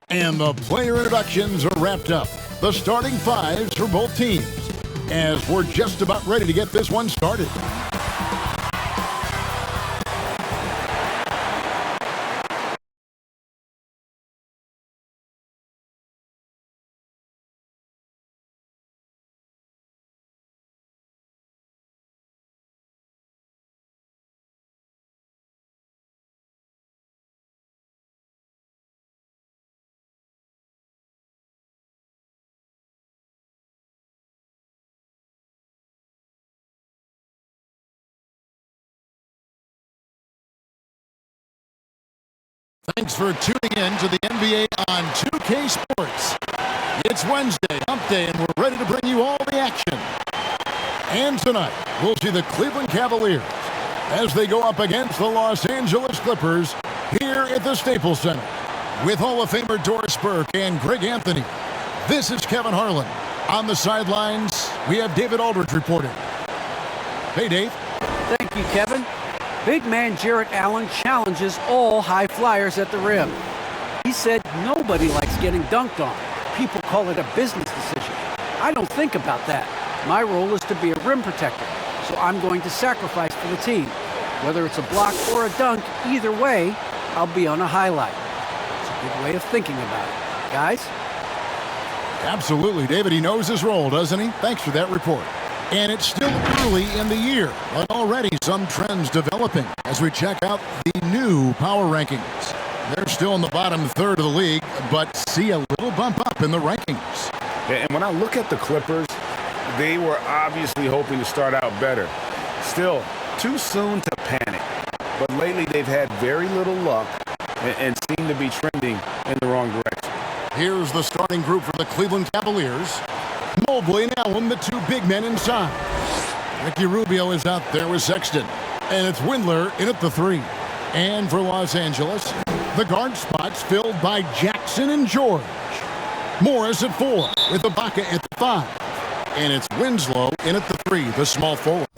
And the player introductions are wrapped up. The starting fives for both teams, as we're just about ready to get this one started. Thanks for tuning in to the NBA on 2K Sports. It's Wednesday, Hump Day, and we're ready to bring you all the action. And tonight, we'll see the Cleveland Cavaliers as they go up against the Los Angeles Clippers here at the Staples Center. With Hall of Famer Doris Burke and Greg Anthony, this is Kevin Harlan. On the sidelines, we have David Aldridge reporting. Hey, Dave. Thank you, Kevin. Big man Jarrett Allen challenges all high flyers at the rim. He said nobody likes getting dunked on. People call it a business decision. I don't think about that. My role is to be a rim protector, so I'm going to sacrifice for the team. Whether it's a block or a dunk, either way, I'll be on a highlight. It's a good way of thinking about it. Guys? Absolutely, David. He knows his role, doesn't he? Thanks for that report. And it's still early in the year, but already some trends developing as we check out the new power rankings. They're still in the bottom third of the league, but see a little bump up in the rankings. And when I look at the Clippers, they were obviously hoping to start out better. Still, too soon to panic. But lately they've had very little luck and seem to be trending in the wrong direction. Here's the starting group for the Cleveland Cavaliers. Mobley and Allen, the two big men inside. Ricky Rubio is out there with Sexton. And it's Windler in at the 3. And for Los Angeles, the guard spots filled by Jackson and George. Morris at 4 with Ibaka at the 5. And it's Winslow in at the 3, the small forward.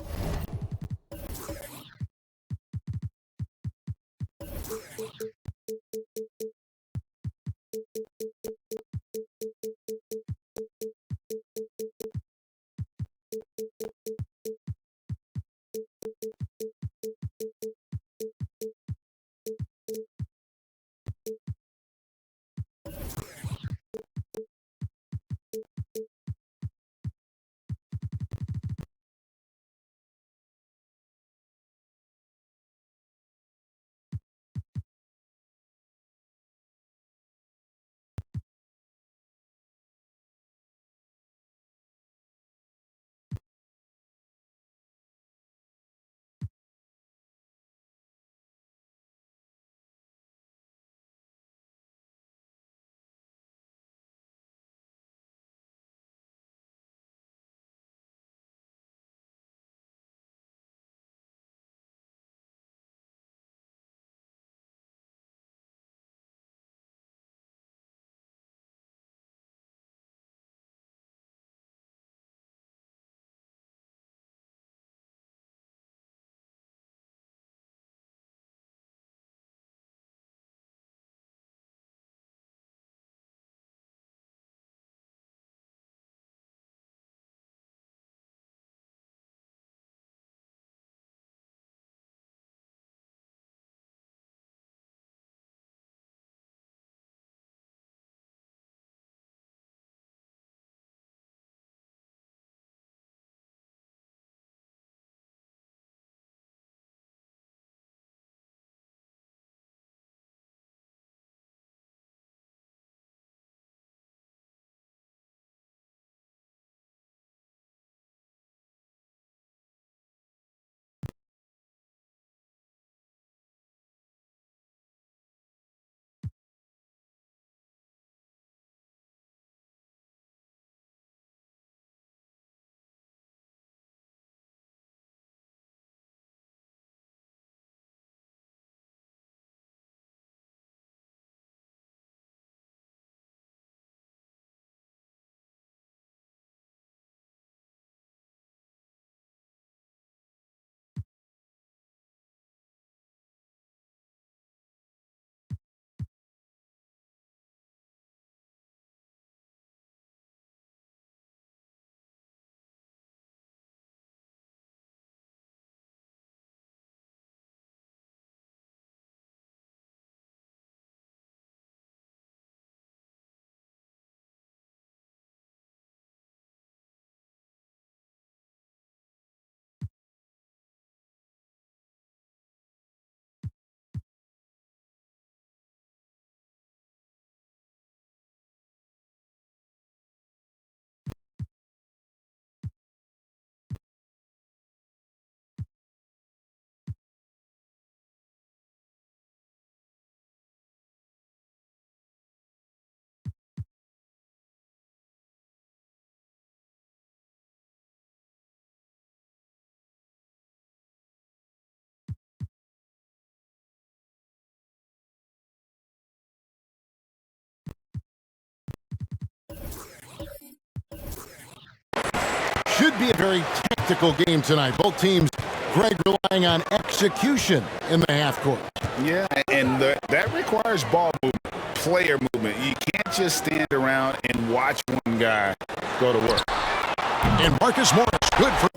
Should be a very tactical game tonight. Both teams, Greg, relying on execution in the half court. Yeah, and that requires ball movement, player movement. You can't just stand around and watch one guy go to work. And Marcus Morris, good for...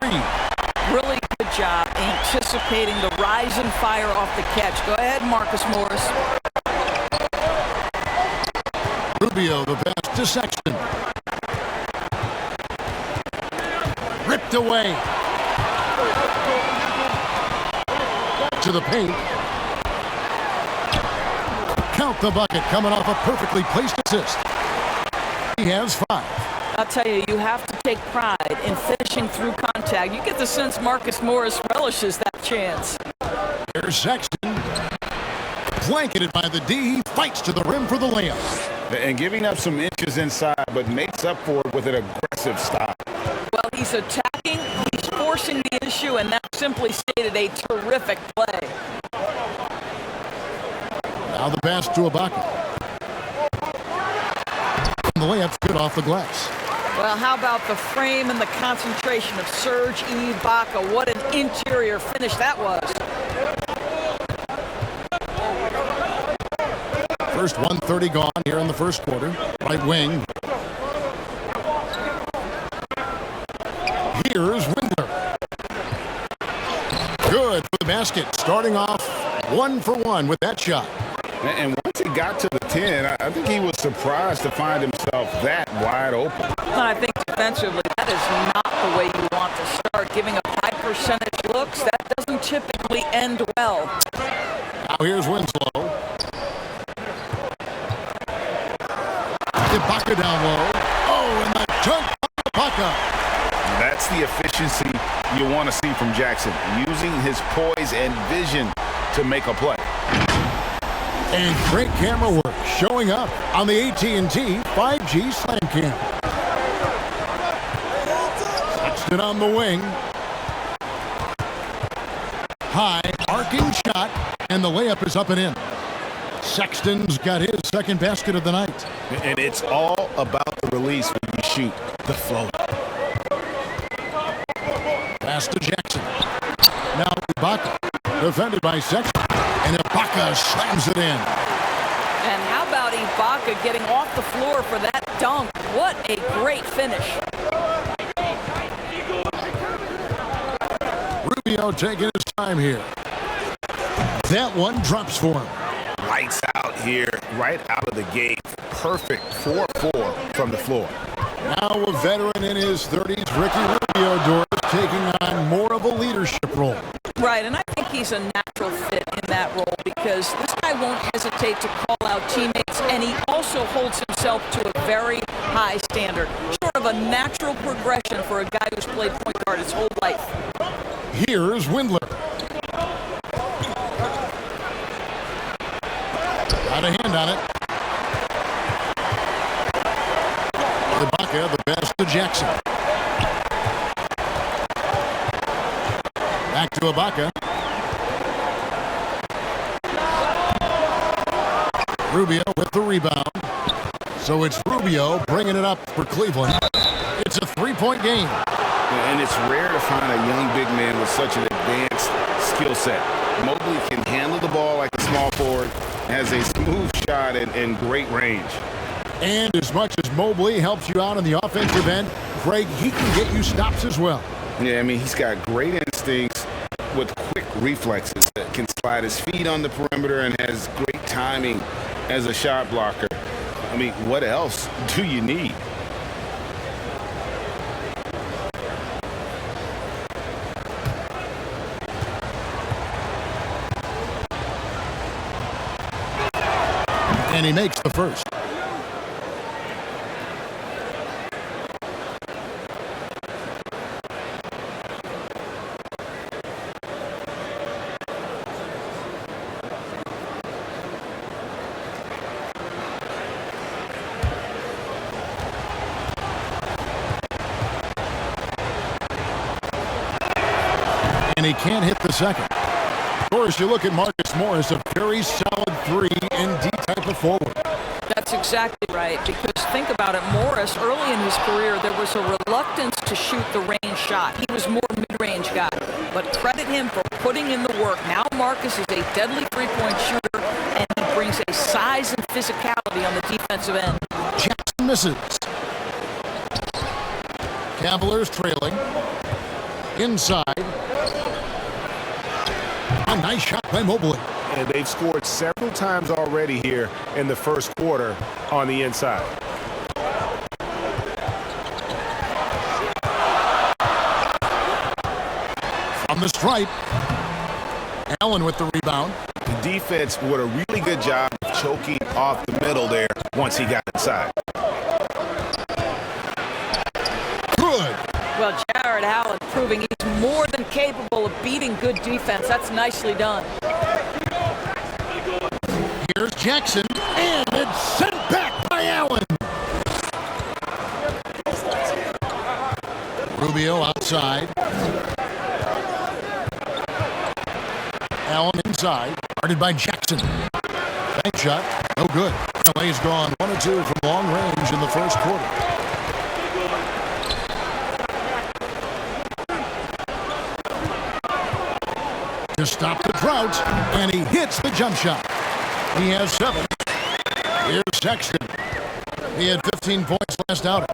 Three. Really good job anticipating the rise and fire off the catch. Go ahead, Marcus Morris. Rubio, the pass to Sexton. Ripped away. To the paint. Count the bucket, coming off a perfectly placed assist. He has 5. I'll tell you, you have to take pride in finishing through contact. You get the sense Marcus Morris relishes that chance. Here's Sexton. Blanketed by the D. He fights to the rim for the layup. And giving up some inches inside, but makes up for it with an aggressive stop. Well, he's attacking, he's forcing the issue, and that simply stated a terrific play. Now the pass to Ibaka. And the layup's good off the glass. Well, how about the frame and the concentration of Serge Ibaka? What an interior finish that was. First 1:30 gone here in the first quarter. Right wing. Here's Windler. Good for the basket. Starting off 1 for 1 with that shot. And once he got to the 10, I think he was surprised to find himself that wide open. And I think defensively, that is not the way you want to start. Giving up high percentage looks, that doesn't typically end well. Now here's Winslow. Ibaka down low. Oh, and the dunk by Ibaka. That's the efficiency you want to see from Jackson, using his poise and vision to make a play. And great camera work showing up on the AT&T 5G Slam Cam. Sexton on the wing. High, arcing shot, and the layup is up and in. Sexton's got his second basket of the night. And it's all about the release when you shoot the float. Pass to Jackson. Now Ibaka, defended by Sexton, and Ibaka slams it in. And how about Ibaka getting off the floor for that dunk? What a great finish. Rubio taking his time here. That one drops for him. Lights out here, right out of the gate. Perfect 4-4 from the floor. Now a veteran in his 30s, Ricky Rubio Doors, taking on more of a leadership role. Right, and I think he's a natural fit in that role because this guy won't hesitate to call out teammates, and he also holds himself to a very high standard. Sort of a natural progression for a guy who's played point guard his whole life. Here's Windler. Got a hand on it. Ibaka, the pass to Jackson. Back to Ibaka. Rubio with the rebound. So it's Rubio bringing it up for Cleveland. It's a three-point game. And it's rare to find a young big man with such an advanced skill set. Mobley can handle the ball like a small forward, has a smooth shot and great range. And as much as Mobley helps you out on the offensive end, Greg, he can get you stops as well. Yeah, I mean, he's got great instincts with quick reflexes that can slide his feet on the perimeter and has great timing as a shot blocker. I mean, what else do you need? And he makes the first. And he can't hit the second. Of course, you look at Marcus Morris, a very solid 3 and D type of forward. That's exactly right, because think about it, Morris, early in his career, there was a reluctance to shoot the range shot. He was more mid-range guy, but credit him for putting in the work. Now Marcus is a deadly three-point shooter, and he brings a size and physicality on the defensive end. Jackson misses. Cavaliers trailing. Inside. A nice shot by Mobley. And they've scored several times already here in the first quarter on the inside. From the stripe. Allen with the rebound. The defense did a really good job of choking off the middle there once he got inside. Good. Well, than capable of beating good defense. That's nicely done. Here's Jackson, and it's sent back by Allen. Rubio outside. Allen inside, guarded by Jackson. Bank shot, no good. LA's gone 1-2 from long range in the first quarter. To stop the drought, and he hits the jump shot. He has 7. Here's Sexton. He had 15 points last outing.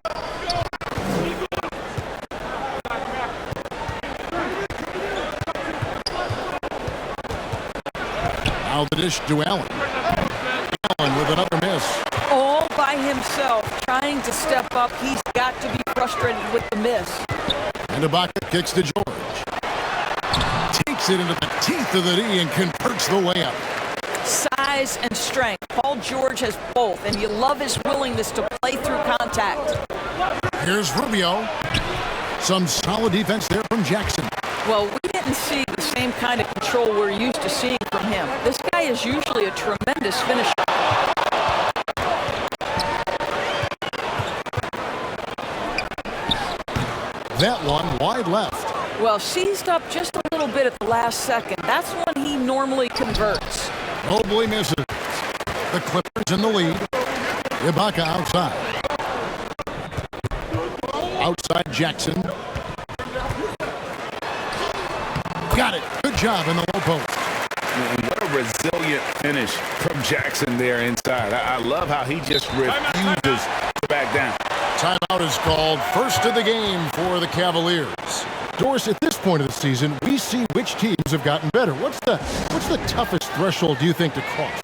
Now the dish to Allen. Allen with another miss. All by himself, trying to step up. He's got to be frustrated with the miss. And Ibaka kicks to George. Takes it into the teeth of the D and converts the layup. Size and strength. Paul George has both, and you love his willingness to play through contact. Here's Rubio. Some solid defense there from Jackson. Well, we didn't see the same kind of control we're used to seeing from him. This guy is usually a tremendous finisher. That one wide left. Well, seized up just a little bit at the last second. That's when he normally converts. Mobley misses. The Clippers in the lead. Ibaka outside. Outside Jackson. Got it. Good job in the low post. And what a resilient finish from Jackson there inside. I love how he just refuses to back down. Timeout is called. First of the game for the Cavaliers. Doris, at this point of the season, we see which teams have gotten better. What's the toughest threshold do you think to cross?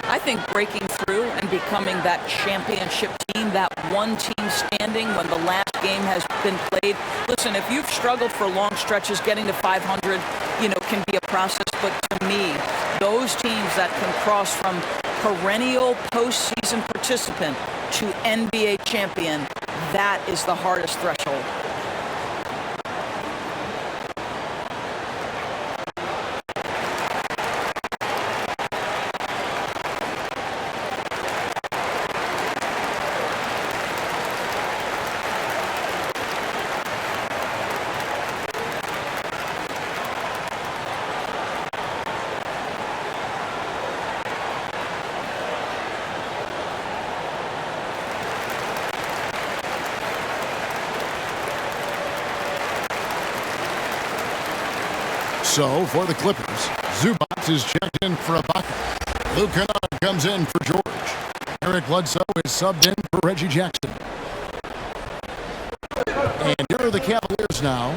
I think breaking through and becoming that championship team, that one team standing when the last game has been played. Listen, if you've struggled for long stretches, getting to 500, can be a process. But to me, those teams that can cross from perennial postseason participant to NBA champion, that is the hardest threshold. So, for the Clippers, Zubac is checked in for Ibaka. Luke Kennard comes in for George. Eric Bledsoe is subbed in for Reggie Jackson. And here are the Cavaliers now,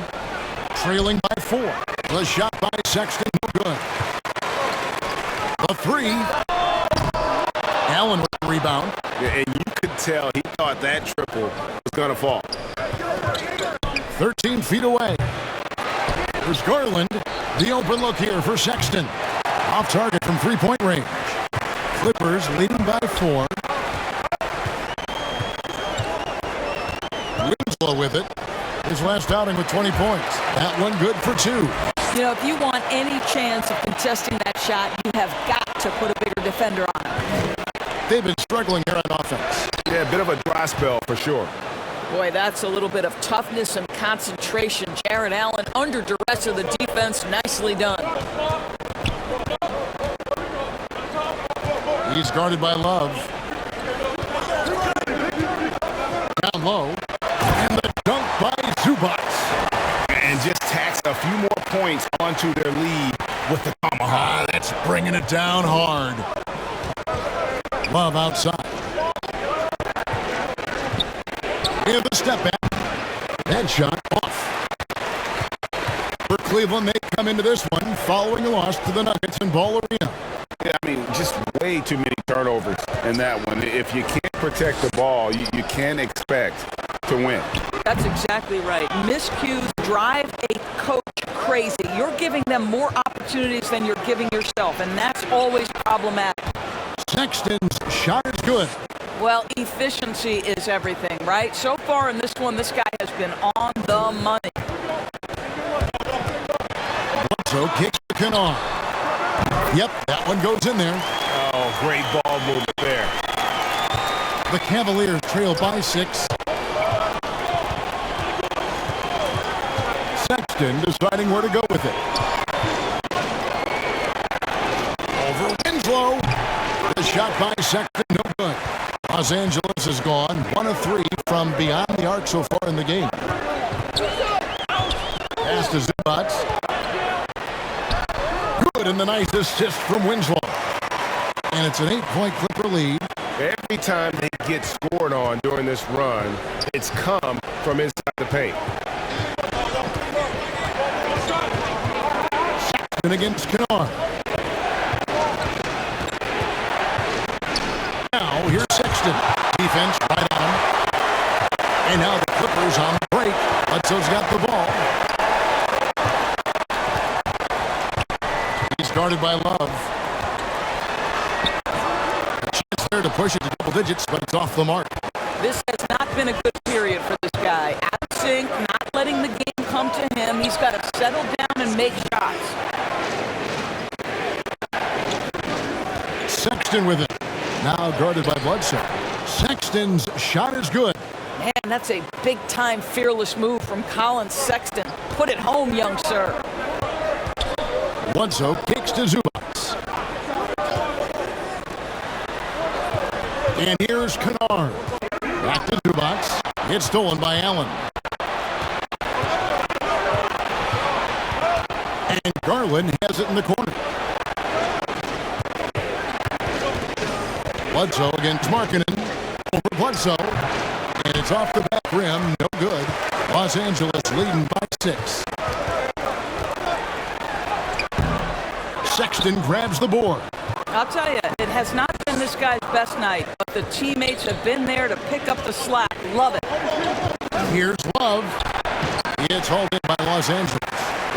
trailing by 4. The shot by Sexton, no good. The 3. Allen with the rebound. And you could tell he thought that triple was going to fall. 13 feet away. There's Garland. The open look here for Sexton. Off target from three-point range. Clippers leading by 4. Winslow with it. His last outing with 20 points. That one good for 2. If you want any chance of contesting that shot, you have got to put a bigger defender on it. They've been struggling here on offense. Yeah, a bit of a dry spell for sure. Boy, that's a little bit of toughness and concentration. Jarrett Allen under duress of the defense. Nicely done. He's guarded by Love. Down low. And the dunk by Zubac. And just tacks a few more points onto their lead with the tomahawk. That's bringing it down hard. Love outside. And the step back. That shot off. For Cleveland, they come into this one following a loss to the Nuggets in Ball Arena. Yeah, just way too many turnovers in that one. If you can't protect the ball, you can't expect to win. That's exactly right. Miscues drive a coach crazy. You're giving them more opportunities than you're giving yourself, and that's always problematic. Sexton's shot is good. Well, efficiency is everything, right? So far in this one, this guy has been on the money. Bledsoe kicks to Kennard. Yep, that one goes in there. Oh, great ball movement there. The Cavaliers trail by 6. Sexton deciding where to go with it. Over Winslow. The shot by Sexton, no good. Los Angeles has gone 1 of 3 from beyond the arc so far in the game. Pass to Zubac. Good, and the nice assist from Winslow. And it's an 8-point Clipper lead. Every time they get scored on during this run, it's come from inside the paint. Sexton against Kennard. Now, here's Sexton. Defense right on him. And now the Clippers on the break. Bledsoe's got the ball. He's guarded by Love. A chance there to push it to double digits, but it's off the mark. This has not been a good period for this guy. Out of sync, not letting the game come to him. He's got to settle down and make shots. Sexton with it. Now guarded by Bledsoe. Sexton's shot is good. Man, that's a big-time fearless move from Colin Sexton. Put it home, young sir. Bledsoe kicks to Zubac. And here's Kennard. Back to Zubac. It's stolen by Allen. And Garland has it in the corner. Bledsoe against Markkanen. Over Bledsoe. And it's off the back rim. No good. Los Angeles leading by 6. Sexton grabs the board. I'll tell you, it has not been this guy's best night, but the teammates have been there to pick up the slack. Love it. Here's Love. It's hauled in by Los Angeles.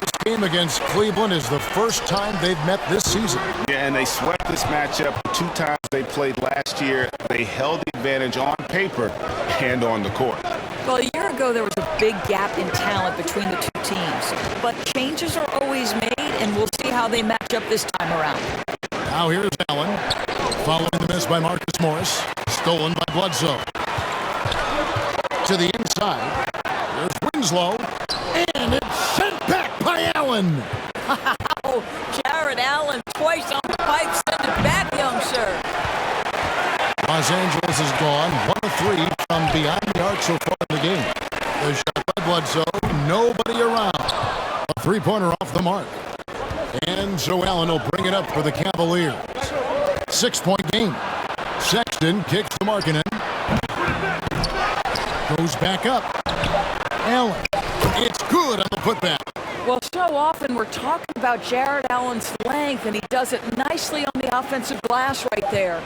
This game against Cleveland is the first time they've met this season. Yeah, and they swept this matchup 2 times they played last year. They held the advantage on paper and on the court. Well, a year ago, there was a big gap in talent between the two teams. But changes are always made, and we'll see how they match up this time around. Now here's Allen. Following the miss by Marcus Morris. Stolen by Bledsoe. To the inside. There's Winslow. And it's sent back by Allen. Oh, Jared Allen twice on the pipe. Send it back, young sir. Los Angeles is gone 1 of 3 from beyond the arc so far in the game. The shot by Bledsoe. Nobody around. A 3-pointer off the mark. And so Allen will bring it up for the Cavaliers. 6-point game. Sexton kicks to Markkanen. Goes back up. Allen. It's good on the putback. Well, so often we're talking about Jared Allen's length, and he does it nicely on the offensive glass right there.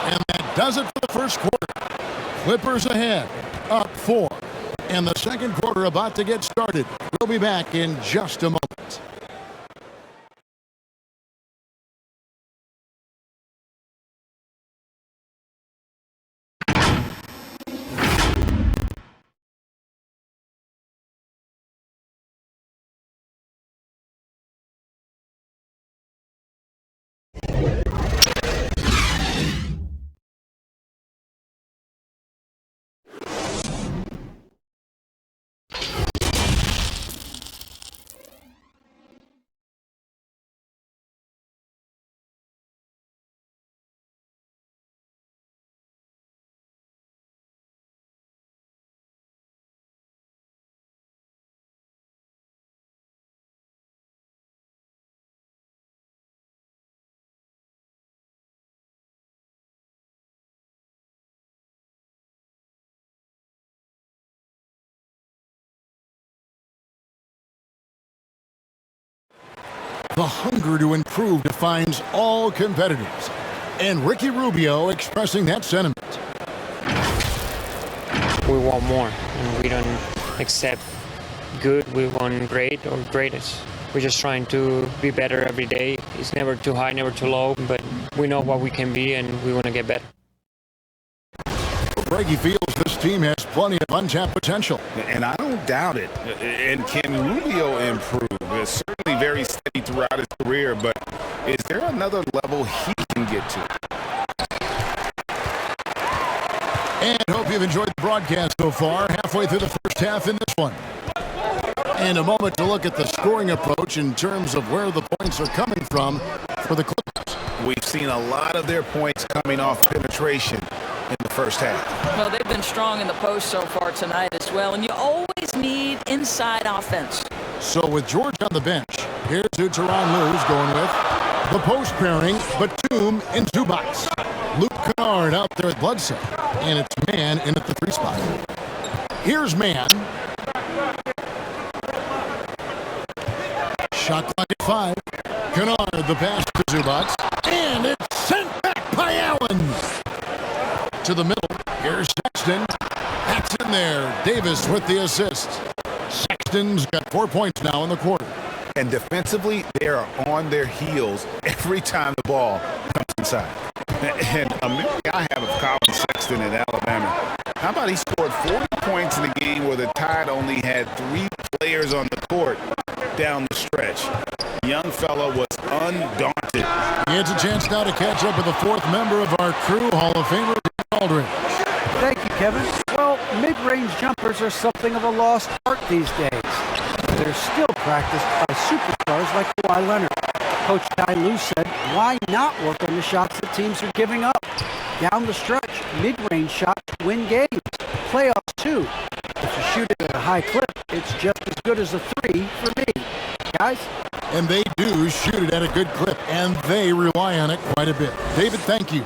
And that does it for the first quarter. Clippers ahead, up 4. And the second quarter about to get started. We'll be back in just a moment. The hunger to improve defines all competitors. And Ricky Rubio expressing that sentiment. We want more, and we don't accept good, we want great or greatest. We're just trying to be better every day. It's never too high, never too low, but we know what we can be, and we want to get better. Greg, he feels this team has plenty of untapped potential. And I don't doubt it. And can Rubio improve? It's certainly very steady throughout his career, but is there another level he can get to? And hope you've enjoyed the broadcast so far. Halfway through the first half in this one. And a moment to look at the scoring approach in terms of where the points are coming from for the Clippers. We've seen a lot of their points coming off penetration in the first half. Well, they've been strong in the post so far tonight as well, and you always need inside offense. So with George on the bench, here's who Tyronn Lue's going with. The post pairing, Batum in Zubac. Luke Kennard out there at Bledsoe. And it's Man in at the 3 spot. Here's Man. Shot clock at 5. Kennard, the pass to Zubac. And it's sent back by Allen. To the middle. Here's Sexton. That's in there. Davis with the assist. Sexton's got 4 points now in the quarter. And defensively, they are on their heels every time the ball comes inside. And a memory I have of Colin Sexton in Alabama. How about he scored 40 points in a game where the Tide only had 3 players on the court down the stretch. The young fellow was undaunted. He has a chance now to catch up with the 4th member of our crew, Hall of Famer Aldridge. Thank you, Kevin. Well, mid-range jumpers are something of a lost art these days. They're still practiced by superstars like Kawhi Leonard. Coach Ty Lue said, why not work on the shots that teams are giving up? Down the stretch, mid-range shots win games. Playoffs, too. If you shoot it at a high clip, it's just as good as a 3 for me. Guys? And they do shoot it at a good clip, and they rely on it quite a bit. David, thank you.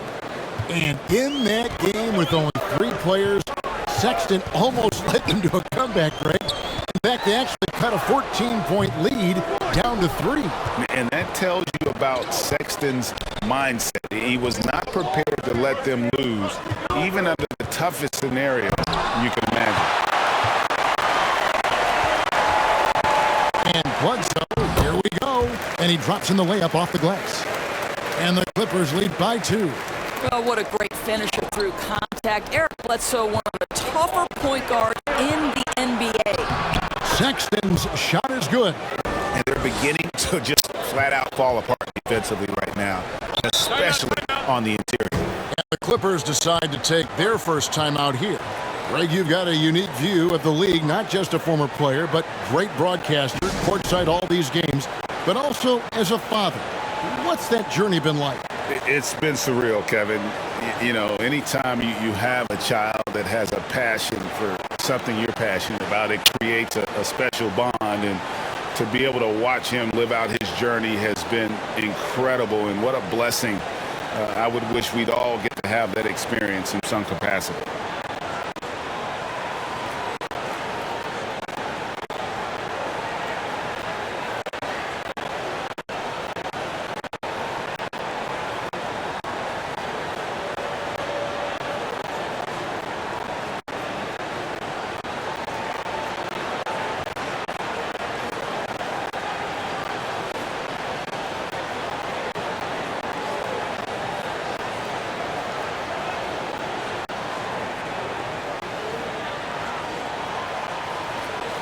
And in that game with only 3 players, Sexton almost led them to a comeback, Greg. In fact, they actually cut a 14-point lead down to 3. And that tells you about Sexton's mindset. He was not prepared to let them lose, even under the toughest scenario you can imagine. And Bledsoe, here we go. And he drops in the layup off the glass. And the Clippers lead by 2. Well, what a great finisher through contact. Eric Bledsoe, one of the tougher point guards in the NBA. Sexton's shot is good. And they're beginning to just flat out fall apart defensively right now, especially on the interior. And the Clippers decide to take their first time out here. Greg, you've got a unique view of the league, not just a former player, but great broadcaster, courtside all these games, but also as a father. What's that journey been like? It's been surreal, Kevin. You know, anytime you have a child that has a passion for something you're passionate about, it creates a special bond. And to be able to watch him live out his journey has been incredible. And what a blessing. I would wish we'd all get to have that experience in some capacity.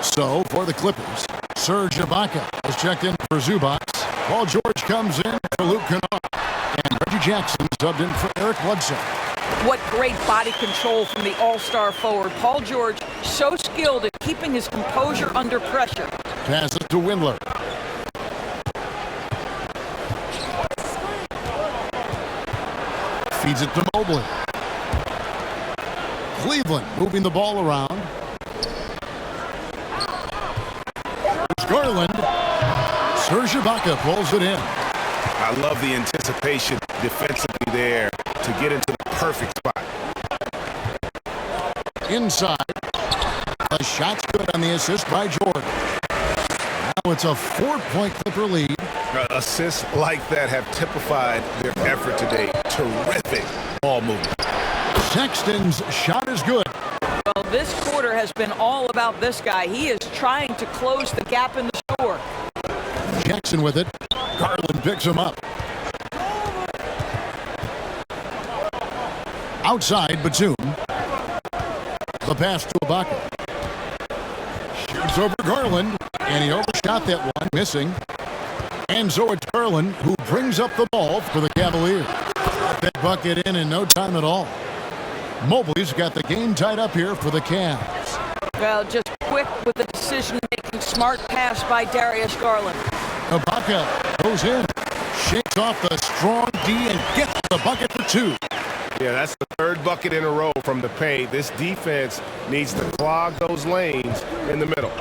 So, for the Clippers, Serge Ibaka has checked in for Zubac. Paul George comes in for Luke Kennard. And Reggie Jackson subbed in for Eric Bledsoe. What great body control from the all-star forward. Paul George, so skilled at keeping his composure under pressure. Pass it to Windler. Feeds it to Mobley. Cleveland moving the ball around. Garland. Serge Ibaka pulls it in. I love the anticipation defensively there to get into the perfect spot. Inside. The shot's good on the assist by Jordan. Now it's a 4-point Clipper lead. Assists like that have typified their effort today. Terrific ball movement. Sexton's shot is good. Well, this quarter has been all about this guy. He is trying to close the gap in the score. Jackson with it. Garland picks him up. Outside, Batum. pass to Ibaka. Shoots over Garland, and he overshot that one, missing. And so it's Garland who brings up the ball for the Cavaliers. Got that bucket in no time at all. Mobley's got the game tied up here for the Cavs. Well, just quick with the decision-making, smart pass by Darius Garland. Ibaka goes in, shakes off the strong D, and gets the bucket for two. Yeah, that's the third bucket in a row from the paint. This defense needs to clog those lanes in the middle.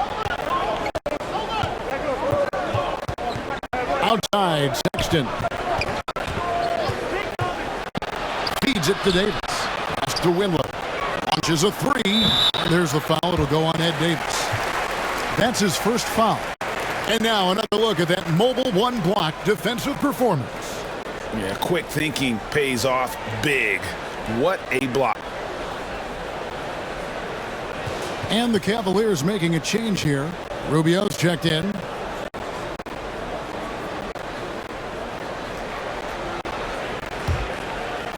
Outside, Sexton. Feeds it to Davis. Pass to Windler. Launches a three. There's the foul. It'll go on Ed Davis. That's his first foul. And now another look at that mobile one-block defensive performance. Yeah, quick thinking pays off big. What a block. And the Cavaliers making a change here. Rubio's checked in.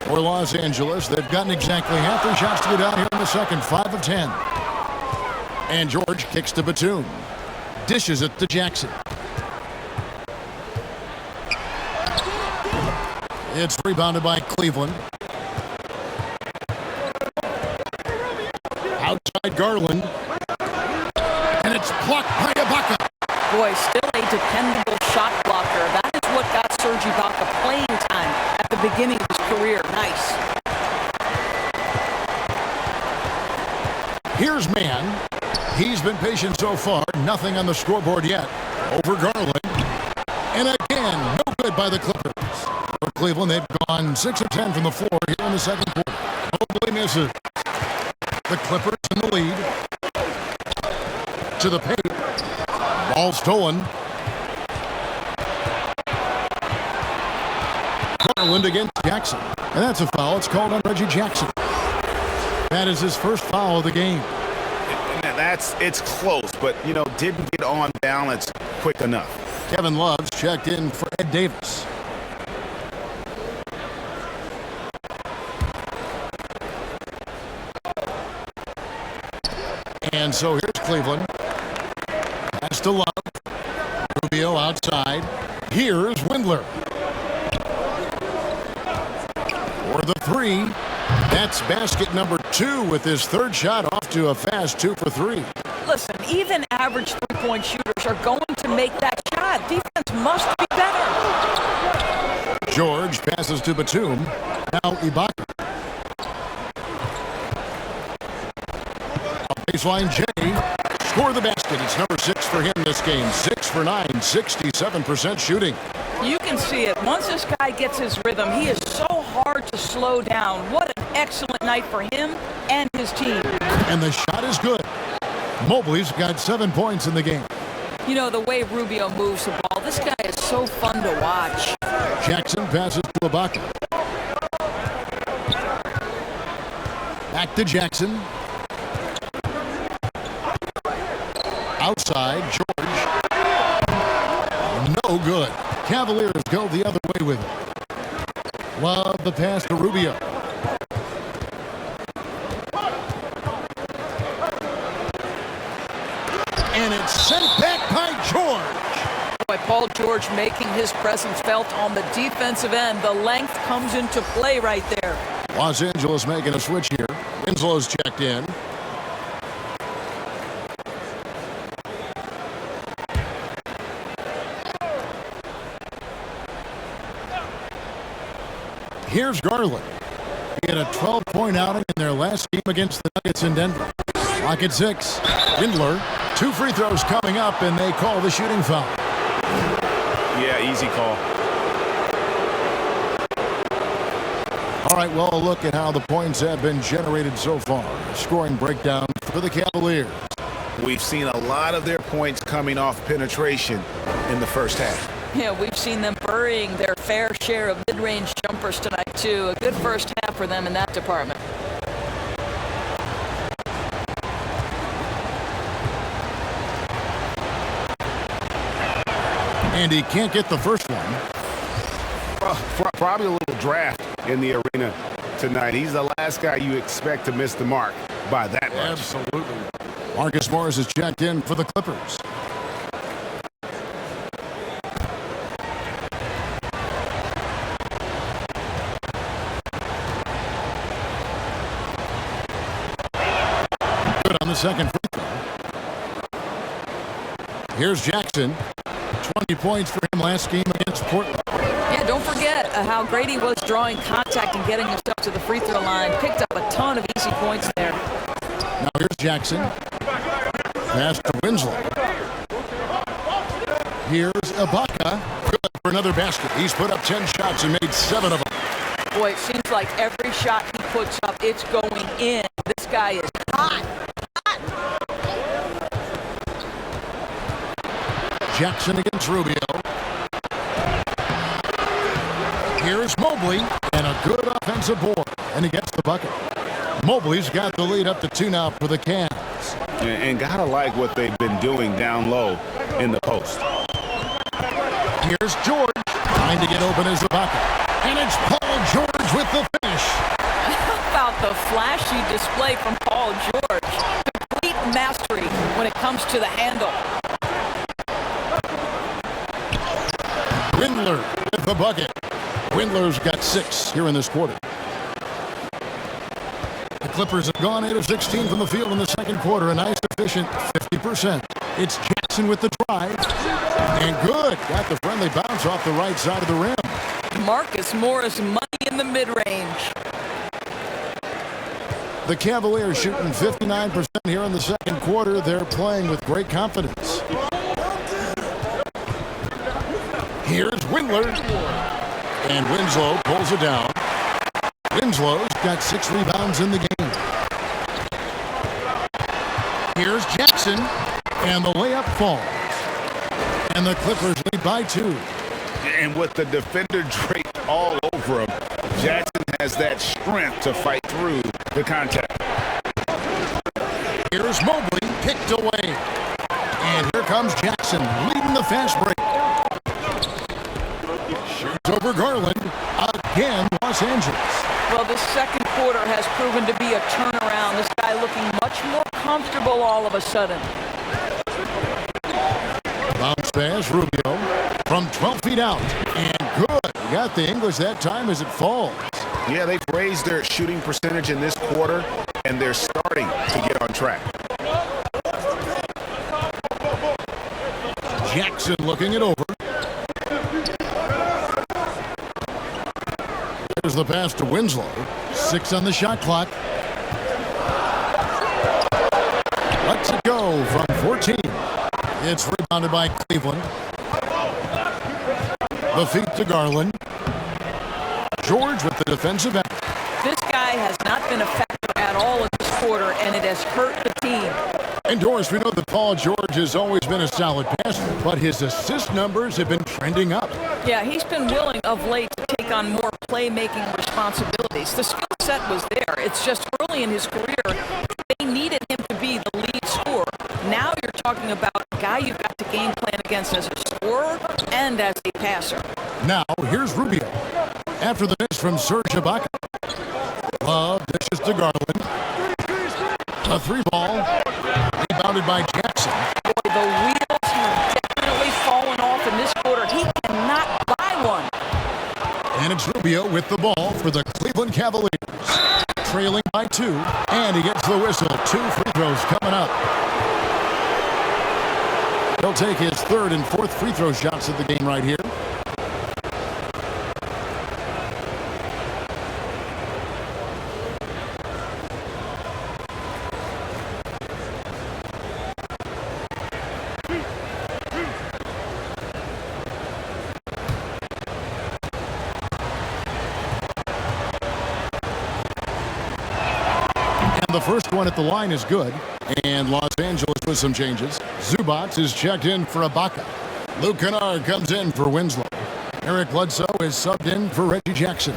For Los Angeles, they've gotten exactly half their shots to go down here in the second, 5 of 10. And George kicks to Batum. Dishes it to Jackson. It's rebounded by Cleveland. Outside Garland. And it's blocked by Ibaka. Boy, still a dependable shot blocker. That is what got Serge Ibaka playing time at the beginning of his career. Nice. Here's Mann. He's been patient so far. Nothing on the scoreboard yet. Over Garland. And again, no good by the Clippers. For Cleveland, they've gone 6 of 10 from the floor here in the second quarter. Mobley misses. The Clippers in the lead. To the paint. Ball stolen. Garland against Jackson. And that's a foul. It's called on Reggie Jackson. That is his first foul of the game. It's close, but, didn't get on balance quick enough. Kevin Love's checked in for Ed Davis. And so here's Cleveland. Pass to Love. Rubio outside. Here's Windler. For the three. That's basket number 2 with his third shot off to a fast 2 for 3. Listen, even average three-point shooters are going to make that shot. Defense must be better. George passes to Batum. Now Ibaka. Baseline J. Score the basket. It's number 6 for him this game. 6 for 9, 67% shooting. You can see it. Once this guy gets his rhythm, he is so hard to slow down. What an excellent night for him and his team. And the shot is good. Mobley's got 7 points in the game. The way Rubio moves the ball, this guy is so fun to watch. Jackson passes to Ibaka. Back to Jackson. Outside, George. No good. Cavaliers go the other way with it. Love the pass to Rubio. And it's sent back by George. By Paul George making his presence felt on the defensive end. The length comes into play right there. Los Angeles making a switch here. Winslow's checked in. Here's Garland. He had a 12-point outing in their last game against the Nuggets in Denver. Clock at 6. Windler. 2 free throws coming up, and they call the shooting foul. Yeah, easy call. All right, well, a look at how the points have been generated so far. A scoring breakdown for the Cavaliers. We've seen a lot of their points coming off penetration in the first half. Yeah, we've seen them burying their fair share of mid-range jumpers tonight, too. A good first half for them in that department. And he can't get the first one. Probably a little draft in the arena tonight. He's the last guy you expect to miss the mark. by that much. Absolutely. Marcus Morris is checked in for the Clippers. Good on the second free throw. Here's Jackson. 20 points for him last game against Portland. Yeah, don't forget how great he was drawing contact and getting himself to the free throw line. Picked up a ton of easy points there. Now here's Jackson. Pass to Winslow. Here's Ibaka. Good for another basket. He's put up 10 shots and made 7 of them. Boy, it seems like every shot he puts up, it's going in. This guy is hot. Jackson against Rubio. Here's Mobley, and a good offensive board, and he gets the bucket. Mobley's got the lead up to 2 now for the Cavs. And gotta like what they've been doing down low in the post. Here's George, trying to get open as the bucket. And it's Paul George with the finish. How about the flashy display from Paul George? Complete mastery when it comes to the handle. Windler with the bucket. Windler's got 6 here in this quarter. The Clippers have gone 8 of 16 from the field in the second quarter. A nice, efficient 50%. It's Jackson with the drive. And good. Got the friendly bounce off the right side of the rim. Marcus Morris money in the mid-range. The Cavaliers shooting 59% here in the second quarter. They're playing with great confidence. Here's Windler. And Winslow pulls it down. Winslow's got 6 rebounds in the game. Here's Jackson. And the layup falls. And the Clippers lead by 2. And with the defender draped all over him, Jackson has that strength to fight through the contact. Here's Mobley, picked away. And here comes Jackson, leading the fast break. Shoots over Garland. Again, Los Angeles. Well, this second quarter has proven to be a turnaround. This guy looking much more comfortable all of a sudden. Bounce pass, Rubio, from 12 feet out. And good. Got the English that time as it falls. Yeah, they've raised their shooting percentage in this quarter, and they're starting to get on track. Jackson looking it over. There's the pass to Winslow. 6 on the shot clock. Lets it go from 14. It's rebounded by Cleveland. The feet to Garland. George with the defensive end. This guy has not been a factor at all in this quarter, and it has hurt the team. And Doris, we know that Paul George has always been a solid passer, but his assist numbers have been trending up. Yeah, he's been willing of late to take on more playmaking responsibilities. The skill set was there. It's just early in his career, they needed him to be the lead scorer. Now you're talking about a guy you've got to game plan against as a scorer and as a passer. Now, here's Rubio. After the miss from Serge Ibaka. Love dishes to Garland. A 3-ball. Rebounded by Jackson. Boy, the wheels have definitely fallen off in this quarter. He cannot buy one. And it's Rubio with the ball for the Cleveland Cavaliers. Trailing by 2. And he gets the whistle. 2 free throws coming up. He'll take his 3rd and 4th free throw shots of the game right here. The first one at the line is good, and Los Angeles with some changes. Zubac is checked in for Ibaka. Luke Kennard comes in for Winslow. Eric Bledsoe is subbed in for Reggie Jackson.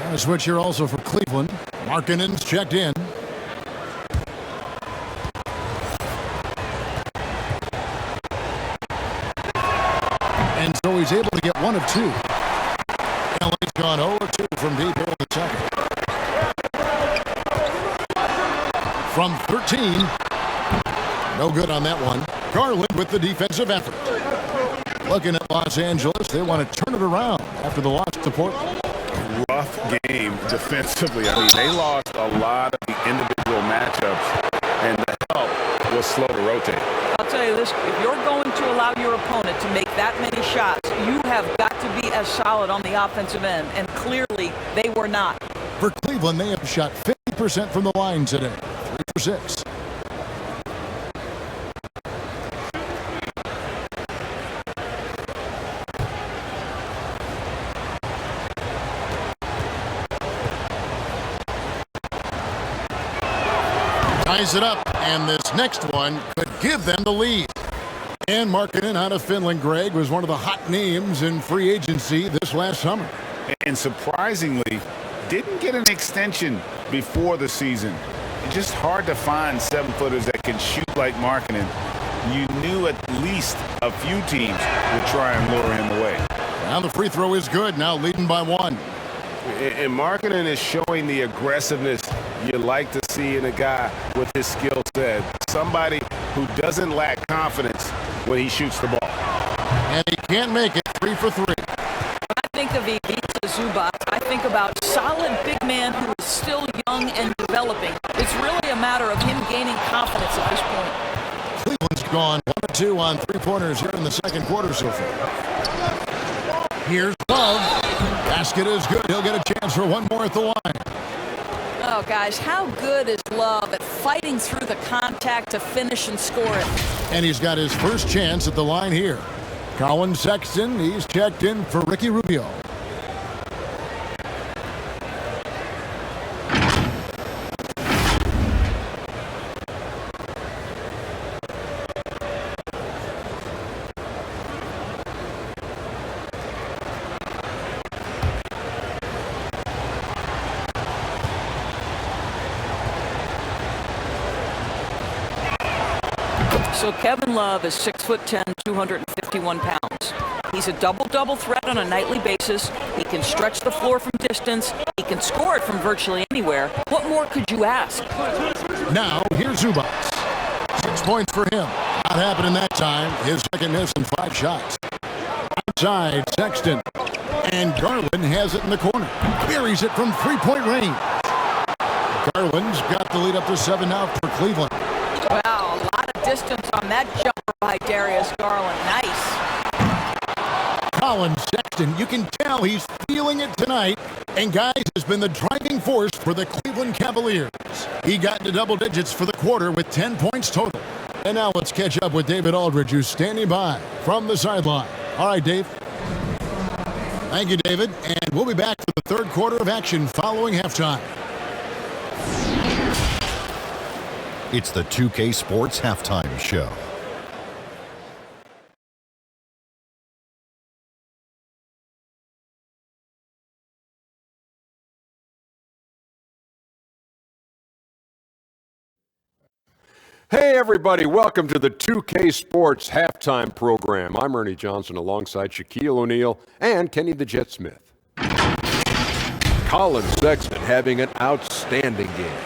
And a switch here also for Cleveland. Markkanen's checked in. And so he's able to get 1 of 2. LA's gone 0 of 2 from deep here in the second. from 13. No good on that one. Garland with the defensive effort. Looking at Los Angeles, they want to turn it around after the loss to Portland. Rough game defensively. I mean, they lost a lot of the individual matchups, and the help was slow to rotate. I'll tell you this, if you're going to allow your opponent to make that many shots, you have got to be as solid on the offensive end, and clearly they were not. For Cleveland, they have shot 50% from the line today, 3 for 6. Ties it up, and this next one could give them the lead. And Markkanen out of Finland, Greg, was one of the hot names in free agency this last summer. And surprisingly, didn't get an extension before the season. It's just hard to find 7-footers that can shoot like Markkanen. You knew at least a few teams would try and lure him away. Now the free throw is good, now leading by 1. And Markkanen is showing the aggressiveness you like to see in a guy with his skill set. Somebody who doesn't lack confidence when he shoots the ball. And he can't make it. 3 for 3. When I think of Ivica Zubac, I think about solid big man who is still young and developing. It's really a matter of him gaining confidence at this point. Cleveland's gone 1 of 2 on 3-pointers here in the second quarter so far. Here's Love. Basket is good. He'll get a chance for one more at the line. Oh, guys, how good is Love at fighting through the contact to finish and score it? And he's got his first chance at the line here. Colin Sexton, he's checked in for Ricky Rubio. So Kevin Love is 6'10", 251 pounds. He's a double-double threat on a nightly basis. He can stretch the floor from distance. He can score it from virtually anywhere. What more could you ask? Now, here's Zubac. 6 points for him. Not happening that time. His second miss in 5 shots. Outside, Sexton. And Garland has it in the corner. Buries it from 3-point range. Garland's got the lead up to 7 now for Cleveland. Wow, a lot of distance on that jumper by Darius Garland. Nice. Colin Sexton, you can tell he's feeling it tonight. And guys, has been the driving force for the Cleveland Cavaliers. He got into double digits for the quarter with 10 points total. And now let's catch up with David Aldridge, who's standing by from the sideline. All right, Dave. Thank you, David. And we'll be back for the third quarter of action following halftime. It's the 2K Sports Halftime Show. Hey everybody, welcome to the 2K Sports Halftime Program. I'm Ernie Johnson alongside Shaquille O'Neal and Kenny the Jet Smith. Colin Sexton having an outstanding game.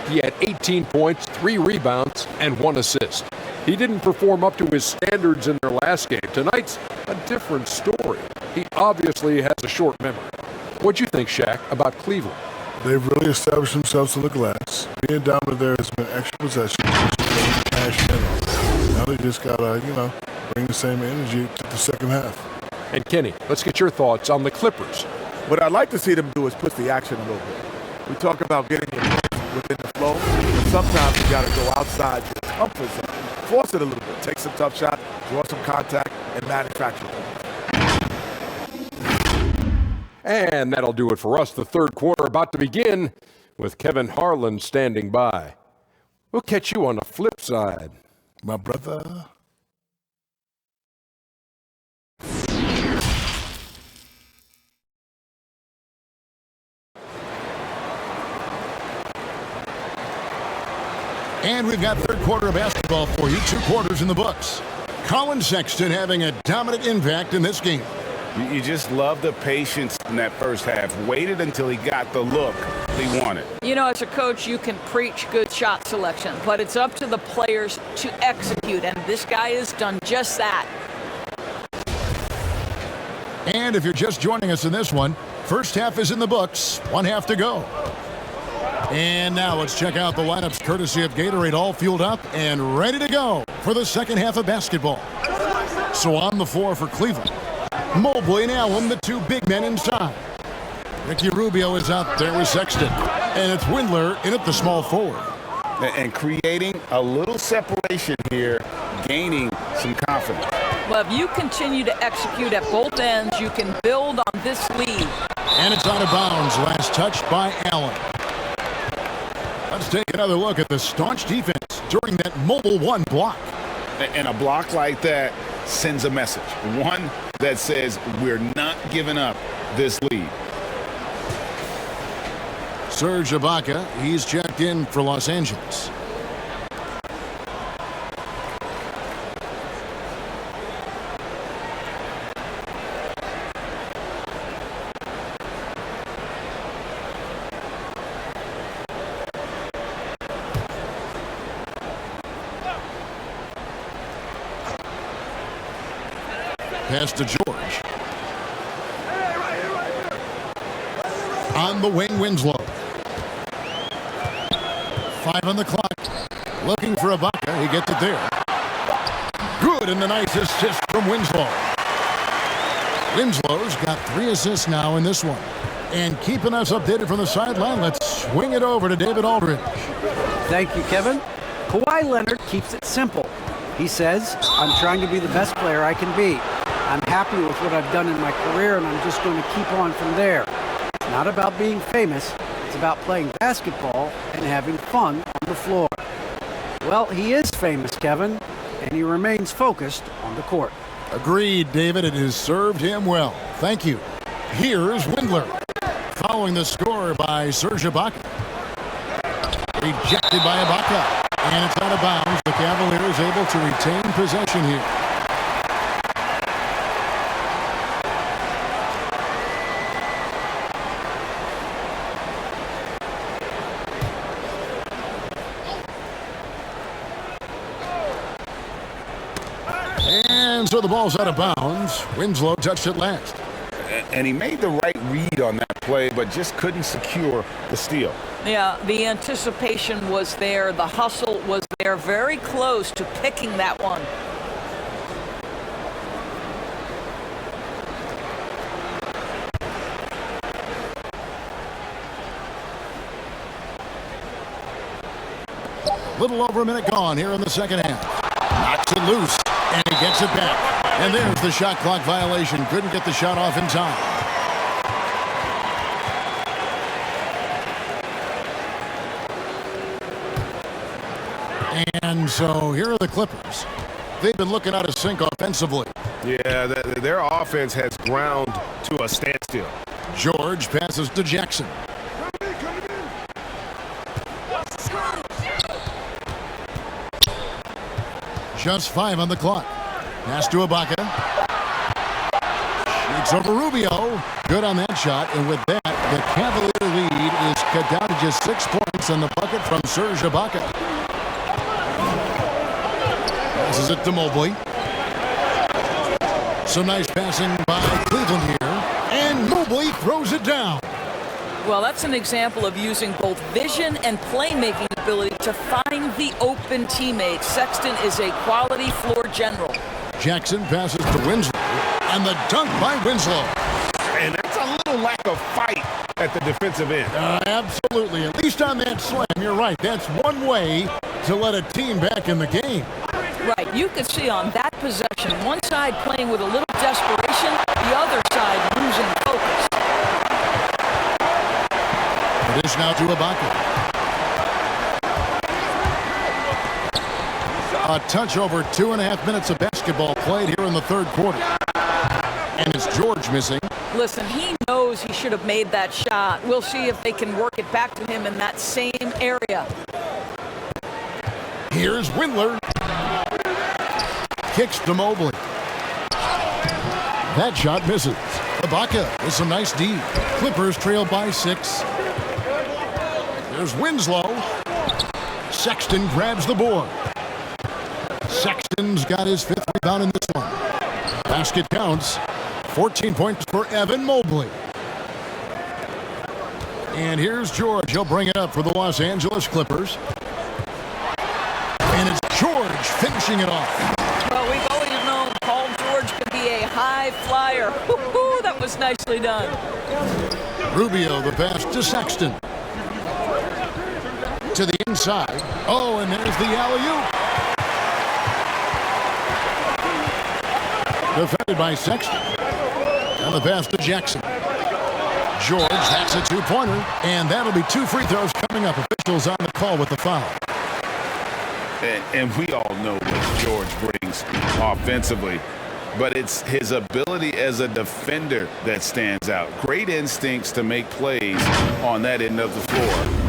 He had 18 points, 3 rebounds, and 1 assist. He didn't perform up to his standards in their last game. Tonight's a different story. He obviously has a short memory. What'd you think, Shaq, about Cleveland? They've really established themselves to the glass. Being dominant there has been extra possession. Now they just gotta, bring the same energy to the second half. And Kenny, let's get your thoughts on the Clippers. What I'd like to see them do is push the action a little bit. We talk about getting it within the flow, but sometimes you got to go outside your comfort zone, force it a little bit, take some tough shots, draw some contact, and manufacture points. And that'll do it for us. The third quarter about to begin with Kevin Harlan standing by. We'll catch you on the flip side. My brother. And we've got third quarter of basketball for you. 2 quarters in the books. Colin Sexton having a dominant impact in this game. You just love the patience in that first half. Waited until he got the look he wanted. You know, as a coach, you can preach good shot selection, but it's up to the players to execute, and this guy has done just that. And if you're just joining us in this one, first half is in the books, 1 half to go. And now let's check out the lineups courtesy of Gatorade, all fueled up and ready to go for the second half of basketball. So on the floor for Cleveland, Mobley and Allen, the two big men inside. Ricky Rubio is out there with Sexton, and it's Windler in at the small forward. And creating a little separation here, gaining some confidence. Well, if you continue to execute at both ends, you can build on this lead. And it's out of bounds, last touched by Allen. Let's take another look at the staunch defense during that Mobile 1 block. And a block like that sends a message. One that says we're not giving up this lead. Serge Ibaka, he's checked in for Los Angeles. Pass to George. On the wing, Winslow. 5 on the clock. Looking for Ibaka. He gets it there. Good, and the nice assist from Winslow. Winslow's got 3 assists now in this one. And keeping us updated from the sideline, let's swing it over to David Aldridge. Thank you, Kevin. Kawhi Leonard keeps it simple. He says, I'm trying to be the best player I can be. I'm happy with what I've done in my career, and I'm just going to keep on from there. It's not about being famous. It's about playing basketball and having fun on the floor. Well, he is famous, Kevin, and he remains focused on the court. Agreed, David. It has served him well. Thank you. Here's Windler. Following the score by Serge Ibaka. Rejected by Ibaka. And it's out of bounds. The Cavaliers able to retain possession here. And so the ball's out of bounds. Winslow touched it last. And he made the right read on that play, but just couldn't secure the steal. Yeah, the anticipation was there. The hustle was there. Very close to picking that one. Little over a minute gone here in the second half. Knocks it loose, and he gets it back. And there's the shot clock violation. Couldn't get the shot off in time. And so here are the Clippers. They've been looking out of sync offensively. Yeah, their offense has ground to a standstill. George passes to Jackson. Just 5 on the clock. Pass to Ibaka. Shoots over Rubio. Good on that shot. And with that, the Cavalier lead is cut down to just 6 points on the bucket from Serge Ibaka. Passes it to Mobley. Some nice passing by Cleveland here. And Mobley throws it down. Well, that's an example of using both vision and playmaking ability to find the open teammate. Sexton is a quality floor general. Jackson passes to Winslow, and the dunk by Winslow. And that's a little lack of fight at the defensive end. Absolutely. At least on that slam, you're right. That's one way to let a team back in the game. Right. You could see on that possession, one side playing with a little desperation, the other side losing focus. It is now to Ibaka. A touch over 2.5 minutes of basketball played here in the third quarter. And it's George missing. Listen, he knows he should have made that shot. We'll see if they can work it back to him in that same area. Here's Windler. Kicks to Mobley. That shot misses. Ibaka with some nice D. Clippers trail by 6. There's Winslow. Sexton grabs the board. Sexton's got his 5th rebound in this one. Basket counts. 14 points for Evan Mobley. And here's George. He'll bring it up for the Los Angeles Clippers. And it's George finishing it off. Well, we've always known Paul George can be a high flyer. Woo-hoo, that was nicely done. Rubio, the pass to Sexton. To the inside. Oh, and there's the alley-oop. Defended by Sexton. And the pass to Jackson. George, that's a 2-pointer. And that'll be 2 free throws coming up. Officials on the call with the foul. And we all know what George brings offensively. But it's his ability as a defender that stands out. Great instincts to make plays on that end of the floor.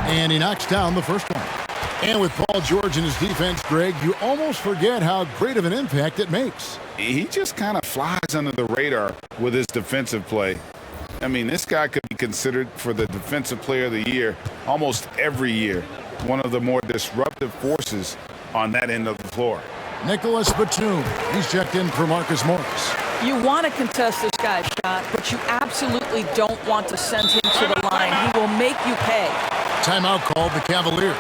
And he knocks down the first one. And with Paul George in his defense, Greg, you almost forget how great of an impact it makes. He just kind of flies under the radar with his defensive play. I mean, this guy could be considered for the Defensive Player of the Year almost every year. One of the more disruptive forces on that end of the floor. Nicholas Batum. He's checked in for Marcus Morris. You want to contest this guy's shot, but you absolutely don't want to send him to the line. He will make you pay. Timeout called the Cavaliers.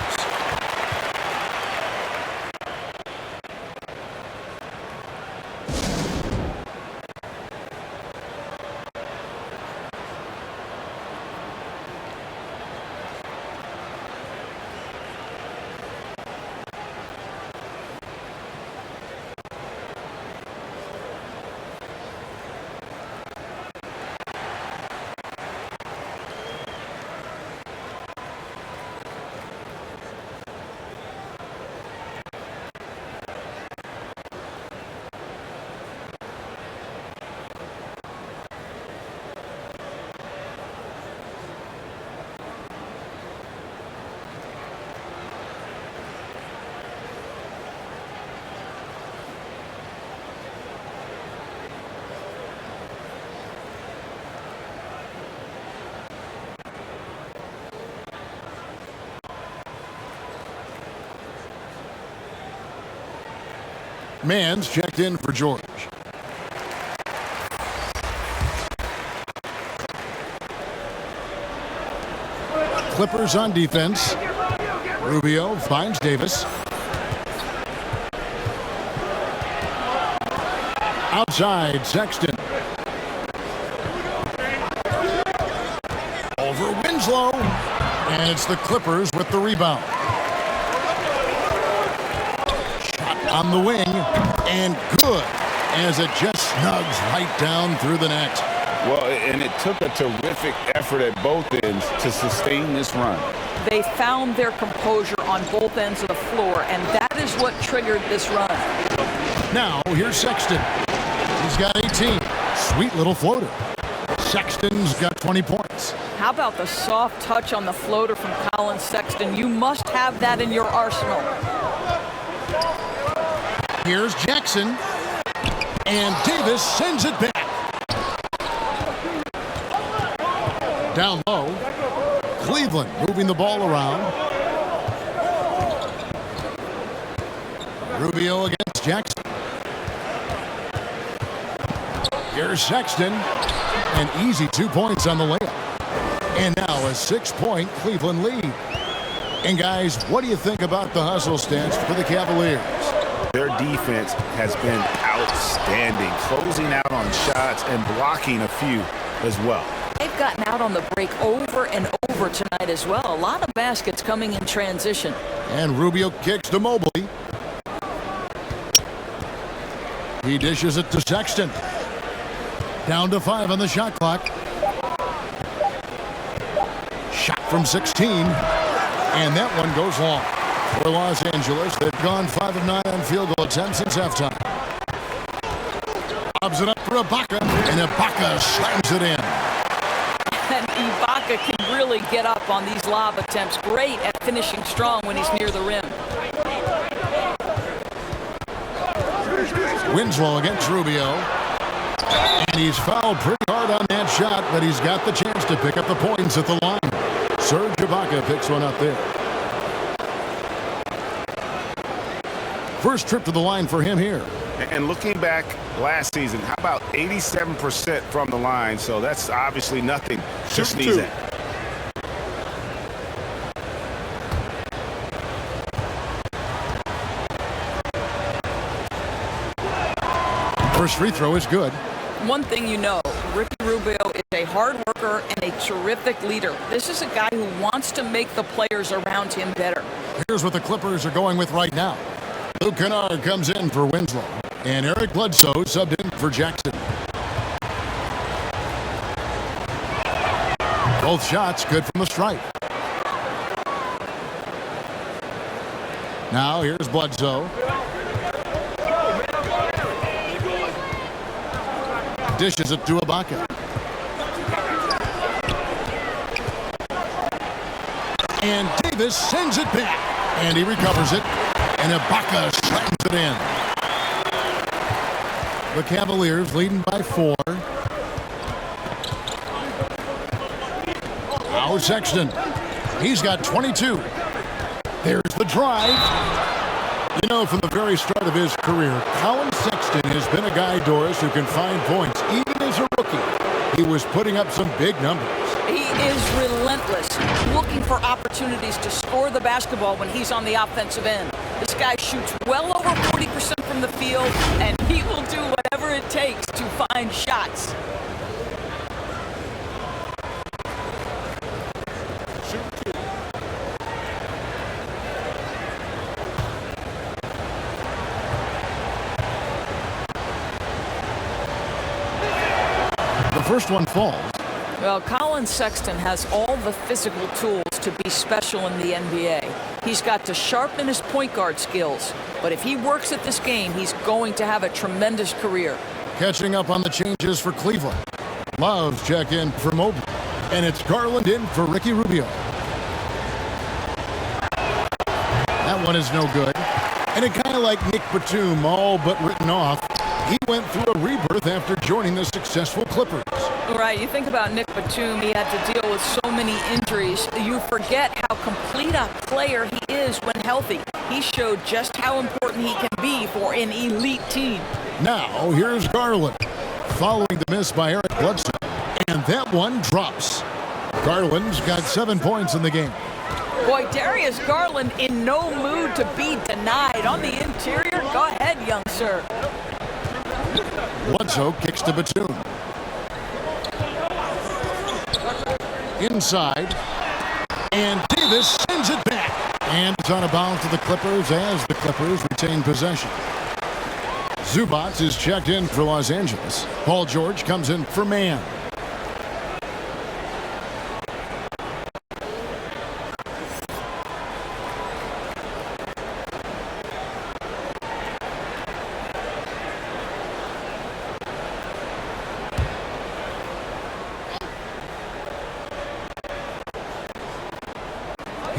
Mann's checked in for George. Clippers on defense. Rubio finds Davis. Outside, Sexton. Over Winslow. And it's the Clippers with the rebound. On the wing, and good, as it just snugs right down through the net. Well, and it took a terrific effort at both ends to sustain this run. They found their composure on both ends of the floor, and that is what triggered this run. Now, here's Sexton. He's got 18. Sweet little floater. Sexton's got 20 points. How about the soft touch on the floater from Colin Sexton? You must have that in your arsenal. Here's Jackson, and Davis sends it back. Down low, Cleveland moving the ball around. Rubio against Jackson. Here's Sexton, an easy 2 points on the layup. And now a 6-point Cleveland lead. And guys, what do you think about the hustle stance for the Cavaliers? Their defense has been outstanding, closing out on shots and blocking a few as well. They've gotten out on the break over and over tonight as well. A lot of baskets coming in transition. And Rubio kicks to Mobley. He dishes it to Sexton. Down to 5 on the shot clock. Shot from 16. And that one goes long. For Los Angeles, they've gone 5 of 9 on field goal attempts since halftime. Lobs it up for Ibaka, and Ibaka slams it in. And Ibaka can really get up on these lob attempts. Great at finishing strong when he's near the rim. Winslow against Rubio. And he's fouled pretty hard on that shot, but he's got the chance to pick up the points at the line. Serge Ibaka picks one up there. First trip to the line for him here. And looking back last season, how about 87% from the line? So that's obviously nothing to sneeze at. First free throw is good. One thing you know, Ricky Rubio is a hard worker and a terrific leader. This is a guy who wants to make the players around him better. Here's what the Clippers are going with right now. Luke Kennard comes in for Winslow, and Eric Bledsoe subbed in for Jackson. Both shots good from the stripe. Now here's Bledsoe. Dishes it to Ibaka. And Davis sends it back, and he recovers it. And Ibaka slams it in. The Cavaliers leading by 4. Now Sexton. He's got 22. There's the drive. You know, from the very start of his career, Colin Sexton has been a guy, Doris, who can find points. Even as a rookie, he was putting up some big numbers. He is relentless, looking for opportunities to score the basketball when he's on the offensive end. This guy shoots well over 40% from the field, and he will do whatever it takes to find shots. The first one falls. Well, Colin Sexton has all the physical tools to be special in the NBA. He's got to sharpen his point guard skills, but if he works at this game, he's going to have a tremendous career. Catching up on the changes for Cleveland. Love check in for Mobley, and it's Garland in for Ricky Rubio. That one is no good. And a guy like Nick Batum, all but written off, he went through a rebirth after joining the successful Clippers. Right, you think about Nick Batum, he had to deal with so many injuries. You forget how complete a player he is when healthy. He showed just how important he can be for an elite team. Now, here's Garland, following the miss by Eric Bledsoe, and that one drops. Garland's got 7 points in the game. Boy, Darius Garland in no mood to be denied. On the interior, go ahead, young sir. Bledsoe kicks to Batum. Inside, and Davis sends it back. And it's on a bounce to the Clippers as the Clippers retain possession. Zubac is checked in for Los Angeles. Paul George comes in for Mann.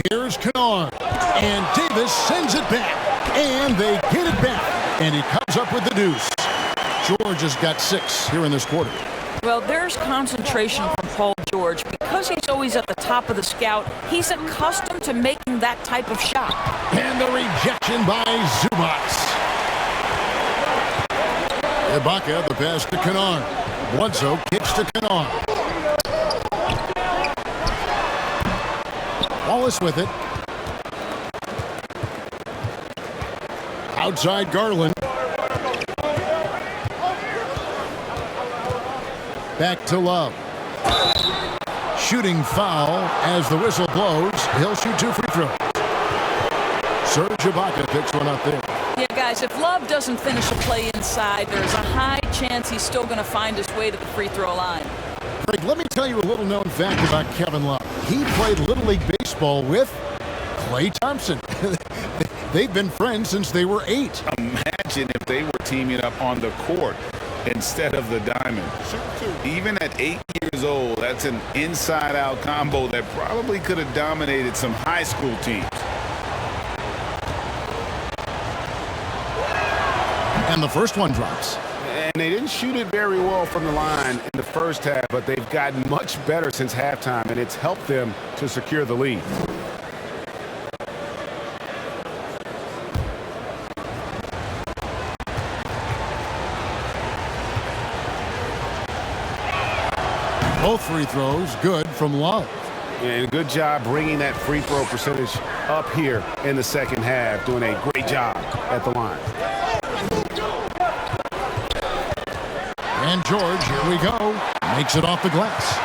Here's Kennard, and Davis sends it back, and they get it back, and he comes up with the deuce. George has got 6 here in this quarter. Well, there's concentration from Paul George. Because he's always at the top of the scout, he's accustomed to making that type of shot. And the rejection by Zubac. Ibaka, the pass to Kennard. Bledsoe kicks to Kennard. Wallace with it. Outside Garland. Back to Love. Shooting foul as the whistle blows. He'll shoot 2 free throws. Serge Ibaka picks one up there. Yeah, guys, if Love doesn't finish a play inside, there's a high chance he's still going to find his way to the free throw line. Greg, let me tell you a little known fact about Kevin Love. He played Little League Baseball with Klay Thompson. They've been friends since they were 8. Imagine if they were teaming up on the court instead of the diamond. Even at 8 years old, that's an inside-out combo that probably could have dominated some high school teams. And the first one drops. And they didn't shoot it very well from the line in the first half, but they've gotten much better since halftime, and it's helped them to secure the lead. Both free throws good from Love. And good job bringing that free throw percentage up here in the second half, doing a great job at the line. And George, here we go, makes it off the glass.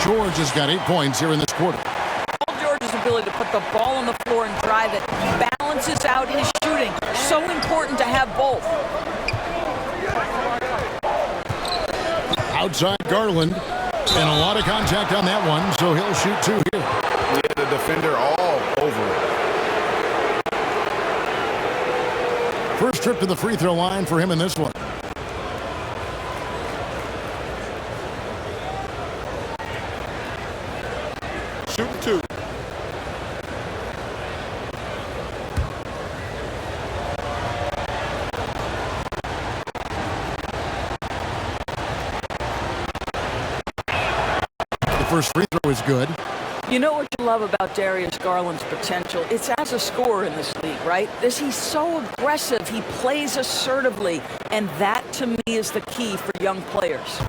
George has got 8 points here in this quarter. Paul George's ability to put the ball on the floor and drive it balances out his shooting. So important to have both. Outside Garland, and a lot of contact on that one, so he'll shoot 2 here. Yeah, the defender all over it. First trip to the free throw line for him in this one. Shoot 2. First free throw is good. You know what you love about Darius Garland's potential? It's as a scorer in this league, right? He's so aggressive. He plays assertively. And that, to me, is the key for young players.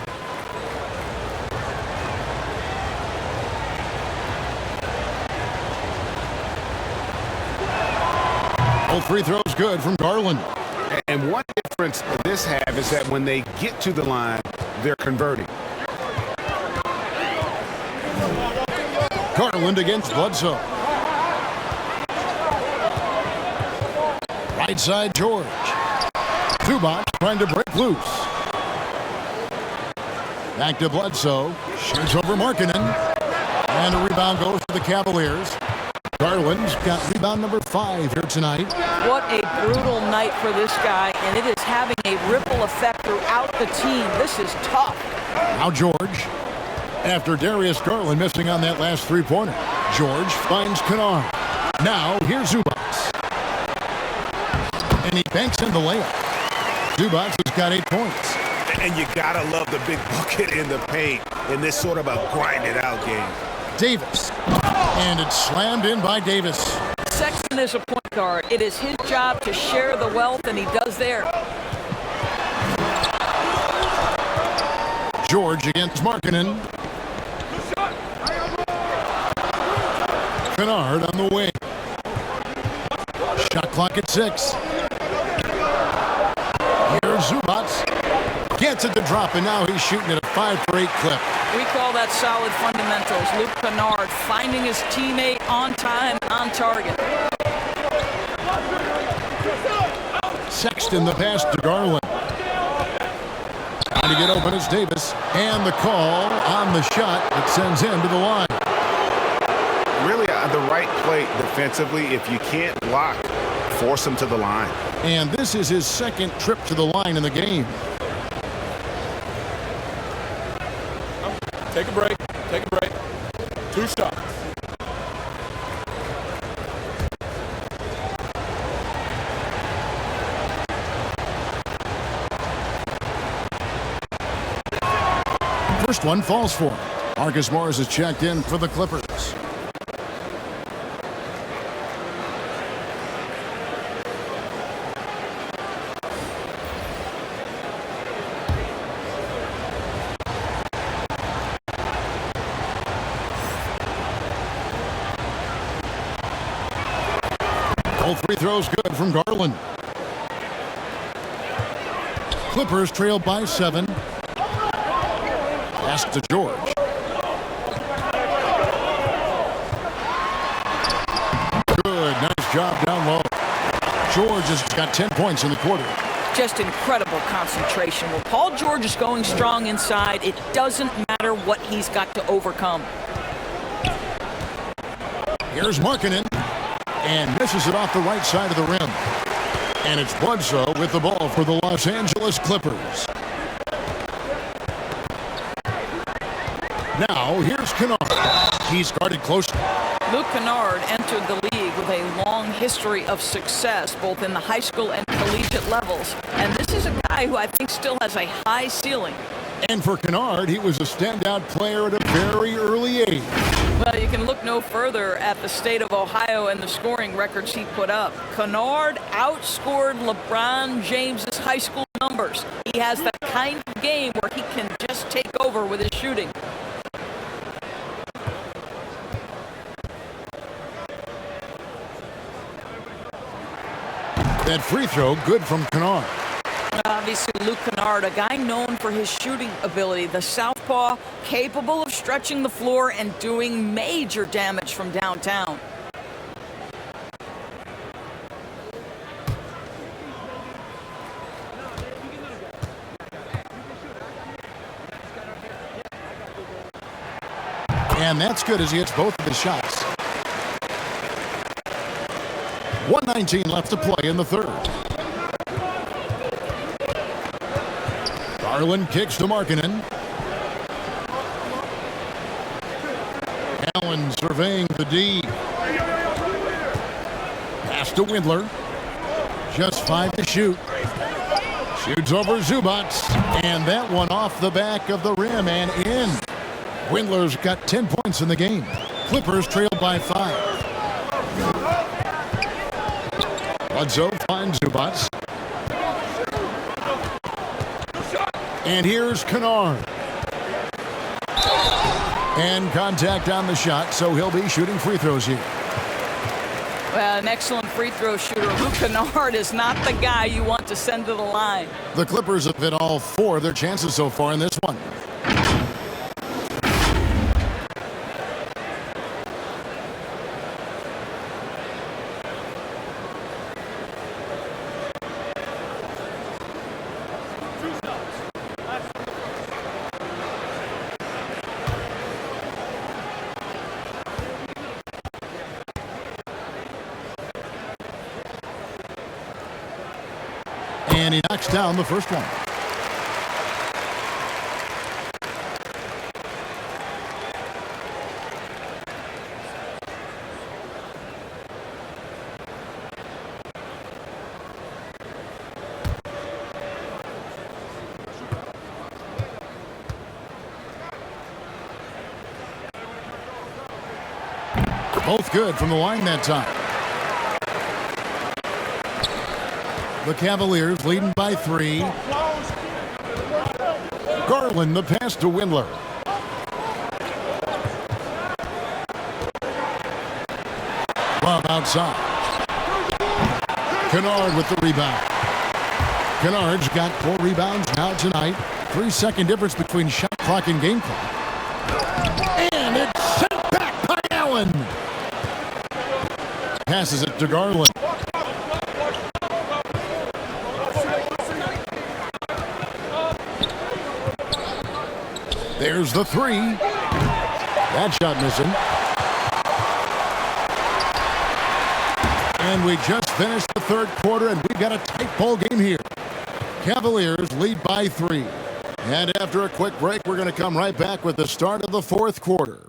Both free throws good from Garland. And one difference this half is that when they get to the line, they're converting. Garland against Bledsoe. Right side George. Zubac trying to break loose. Back to Bledsoe. Shoots over Markkanen. And a rebound goes to the Cavaliers. Garland's got rebound number 5 here tonight. What a brutal night for this guy, and it is having a ripple effect throughout the team. This is tough. Now George. After Darius Garland missing on that last three-pointer. George finds Kennard. Now here's Zubac. And he banks in the layup. Zubac has got 8 points. And you gotta love the big bucket in the paint in this sort of a grinded-out game. Davis. And it's slammed in by Davis. Sexton is a point guard. It is his job to share the wealth, and he does there. George against Markkanen. Kennard on the wing. Shot clock at 6. Here's Zubac. Gets it to drop, and now he's shooting at a 5-for-8 clip. We call that solid fundamentals. Luke Kennard finding his teammate on time, on target. Sexton the pass to Garland. Trying to get open is Davis. And the call on the shot that sends him to the line. Really the right play defensively. If you can't block, force him to the line. And this is his second trip to the line in the game. Take a break. Take a break. 2 shots. First one falls for him. Marcus Morris is checked in for the Clippers. Both free throws good from Garland. Clippers trail by 7. Pass to George. Good, nice job down low. George has got 10 points in the quarter. Just incredible concentration. When Paul George is going strong inside, it doesn't matter what he's got to overcome. Here's Markkanen. and misses it off the right side of the rim. And it's Bledsoe with the ball for the Los Angeles Clippers. Now, here's Kennard. He's guarded closely. Luke Kennard entered the league with a long history of success, both in the high school and collegiate levels. And this is a guy who I think still has a high ceiling. And for Kennard, he was a standout player at a very early age. Well, you can look no further at the state of Ohio and the scoring records he put up. Kennard outscored LeBron James's high school numbers. He has that kind of game where he can just take over with his shooting. That free throw, good from Kennard. Obviously, Luke Kennard, a guy known for his shooting ability. The southpaw, capable of stretching the floor and doing major damage from downtown. And that's good as he hits both of his shots. 1:19 left to play in the third. Garland kicks to Markkanen. Allen surveying the D. Pass to Windler. Just 5 to shoot. Shoots over Zubac. And that one off the back of the rim and in. Windler's got 10 points in the game. Clippers trail by 5. Bledsoe finds Zubac. And here's Kennard. And contact on the shot, so he'll be shooting free throws here. Well, an excellent free throw shooter. Luke Kennard is not the guy you want to send to the line. The Clippers have hit all 4 of their chances so far in this one. And he knocks down the first one. Both good from the line that time. The Cavaliers leading by 3. Garland the pass to Windler. Love outside. Kennard with the rebound. Kennard's got 4 rebounds now tonight. 3-second difference between shot clock and game clock. And it's sent back by Allen. Passes it to Garland. There's the 3. That shot missing. And we just finished the third quarter, and we've got a tight ball game here. Cavaliers lead by 3. And after a quick break, we're going to come right back with the start of the fourth quarter.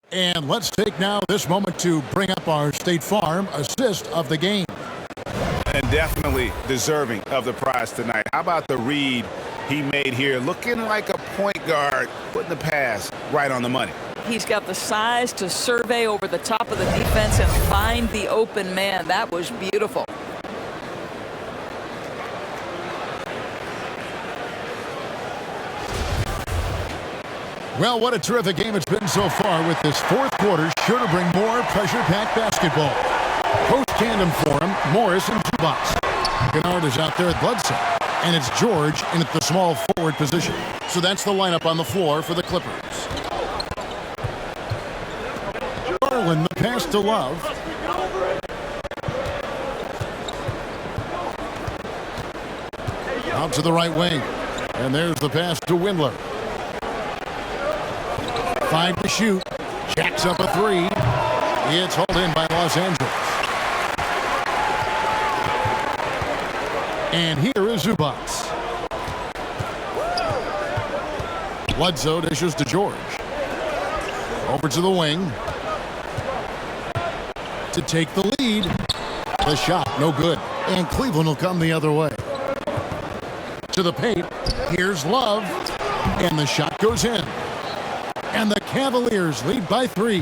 And let's take now this moment to bring up our State Farm assist of the game. And definitely deserving of the prize tonight. How about the read he made here? Looking like a point guard, putting the pass right on the money. He's got the size to survey over the top of the defense and find the open man. That was beautiful. Well, what a terrific game it's been so far, with this fourth quarter sure to bring more pressure-packed basketball. Post tandem for him, Morris and Zubats. Kennard is out there at Bledsoe, and it's George in at the small forward position. So that's the lineup on the floor for the Clippers. Garland, the pass to Love. Out to the right wing, and there's the pass to Windler. 5 to shoot. Jacks up a 3. It's hauled in by Los Angeles. And here is Zubats. Bledsoe dishes to George. Over to the wing. To take the lead. The shot, no good. And Cleveland will come the other way. To the paint. Here's Love. And the shot goes in. And the Cavaliers lead by 3.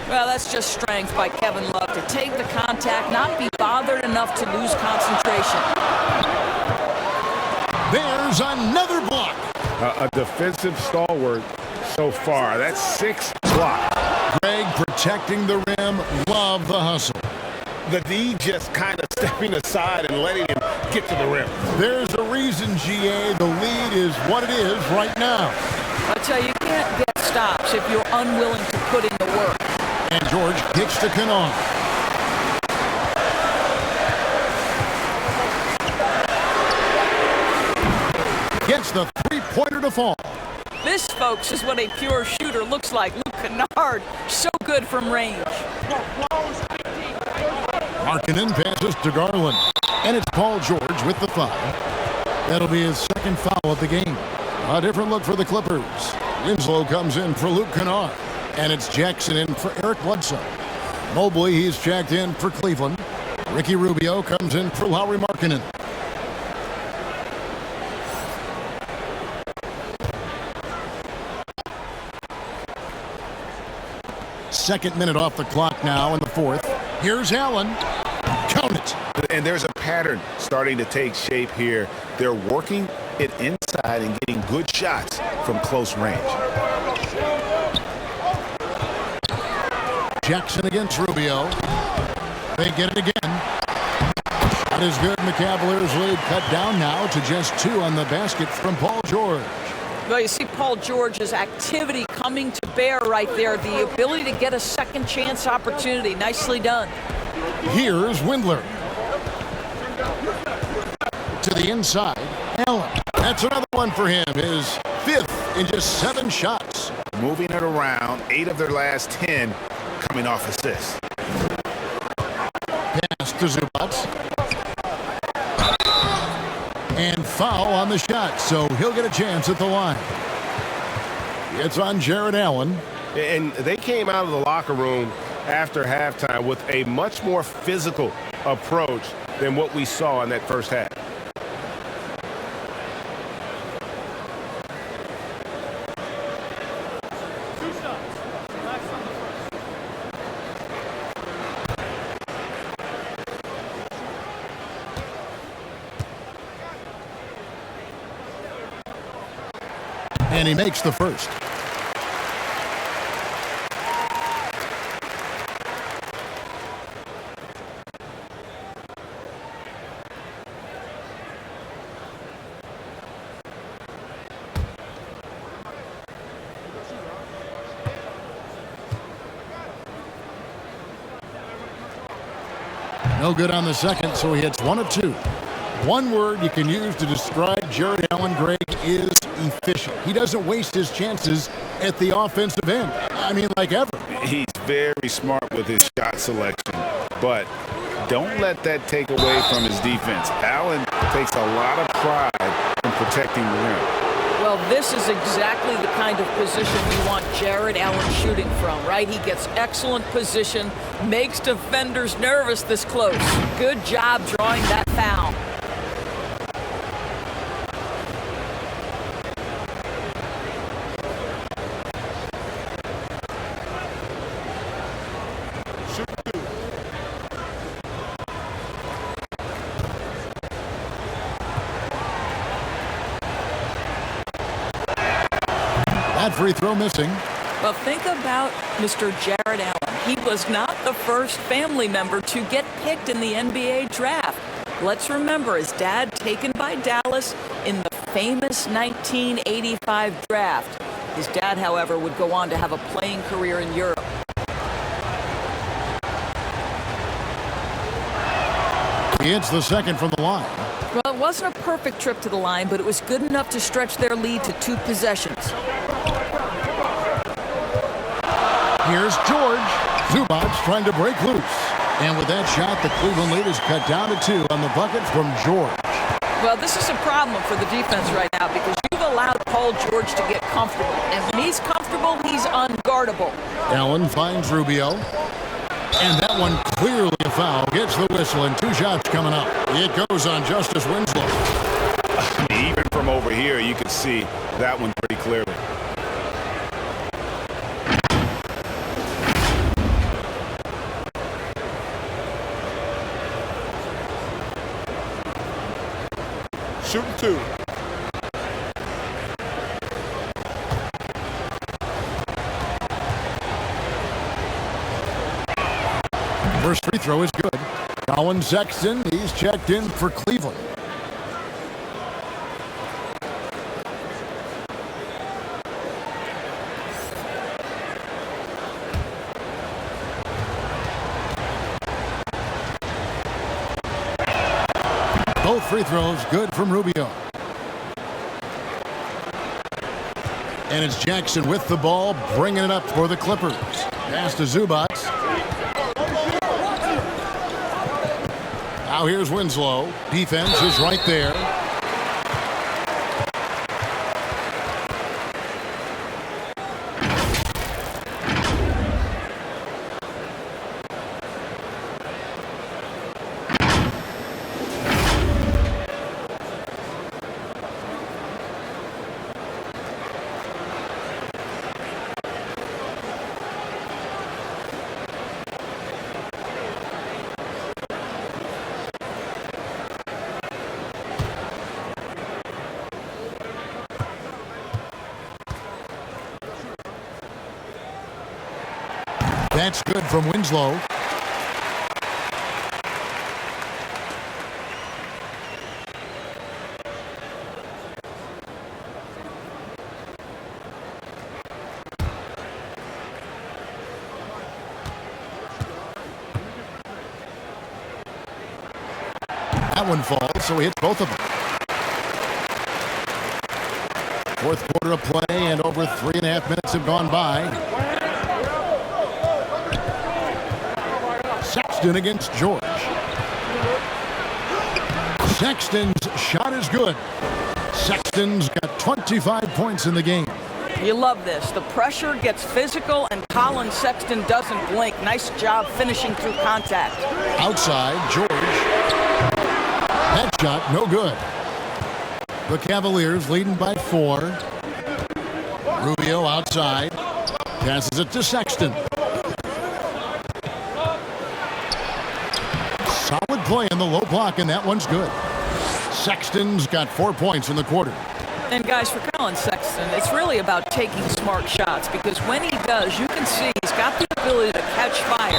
Well, that's just strength by Kevin Love to take the contact, not be bothered enough to lose concentration. There's another block. A defensive stalwart so far. That's 6 blocks. Greg protecting the rim. Love the hustle. The D just kind of stepping aside and letting him get to the rim. There's a reason, GA. The lead is what it is right now. I tell you, you can't get stops if you're unwilling to put in the work. And George kicks to Kennard. Gets the three-pointer to fall. This, folks, is what a pure shooter looks like. Luke Kennard, so good from range. Markkanen passes to Garland. And it's Paul George with the foul. That'll be his second foul of the game. A different look for the Clippers. Winslow comes in for Luke Kennard. And it's Jackson in for Eric Bledsoe. Mobley, he's checked in for Cleveland. Ricky Rubio comes in for Lauri Markkanen. Second minute off the clock now in the fourth. Here's Allen. Count it. And there's a pattern starting to take shape here. They're working it inside and getting good shots from close range. Jackson against Rubio. They get it again. That is good, and the Cavaliers lead cut down now to just 2 on the basket from Paul George. Well, you see Paul George's activity coming to bear right there. The ability to get a second chance opportunity. Nicely done. Here's Windler. To the inside, Allen. That's another one for him. His 5th in just 7 shots. Moving it around, 8 of their last 10 coming off assists. Pass to Zubats. And foul on the shot, so he'll get a chance at the line. It's on Jared Allen. And they came out of the locker room after halftime with a much more physical approach than what we saw in that first half. And he makes the first. No good on the second, so he hits 1 of 2. One word you can use to describe Jared Allen, Greg, is efficient. He doesn't waste his chances at the offensive end. I mean, like ever. He's very smart with his shot selection, but don't let that take away from his defense. Allen takes a lot of pride in protecting the rim. Well, this is exactly the kind of position you want Jared Allen shooting from, right? He gets excellent position, makes defenders nervous this close. Good job drawing that foul. That free throw missing. Well, think about Mr. Jared Allen. He was not the first family member to get picked in the NBA draft. Let's remember his dad taken by Dallas in the famous 1985 draft. His dad, however, would go on to have a playing career in Europe. He hits the second from the line. Well, it wasn't a perfect trip to the line, but it was good enough to stretch their lead to 2 possessions. Here's George. Zubac trying to break loose. And with that shot, the Cleveland lead is cut down to 2 on the bucket from George. Well, this is a problem for the defense right now because you've allowed Paul George to get comfortable. And when he's comfortable, he's unguardable. Allen finds Rubio. And that one clearly a foul. Gets the whistle and 2 shots coming up. It goes on Justice Winslow. Even from over here, you can see that one pretty clearly. Shooting 2. First free throw is good. Colin Sexton, he's checked in for Cleveland. Both free throws good from Rubio. And it's Jackson with the ball, bringing it up for the Clippers. Pass to Zubac. Now here's Winslow. Defense is right there. That's good from Winslow. That one falls, so he hits both of them. Fourth quarter of play, and over 3.5 minutes have gone by. Sexton against George. Sexton's shot is good. Sexton's got 25 points in the game. You love this. The pressure gets physical, and Colin Sexton doesn't blink. Nice job finishing through contact. Outside, George. That shot, no good. The Cavaliers leading by 4. Rubio outside. Passes it to Sexton. Solid play in the low block, and that one's good. Sexton's got 4 points in the quarter. And guys, for Colin Sexton, it's really about taking smart shots because when he does, you can see he's got the ability to catch fire.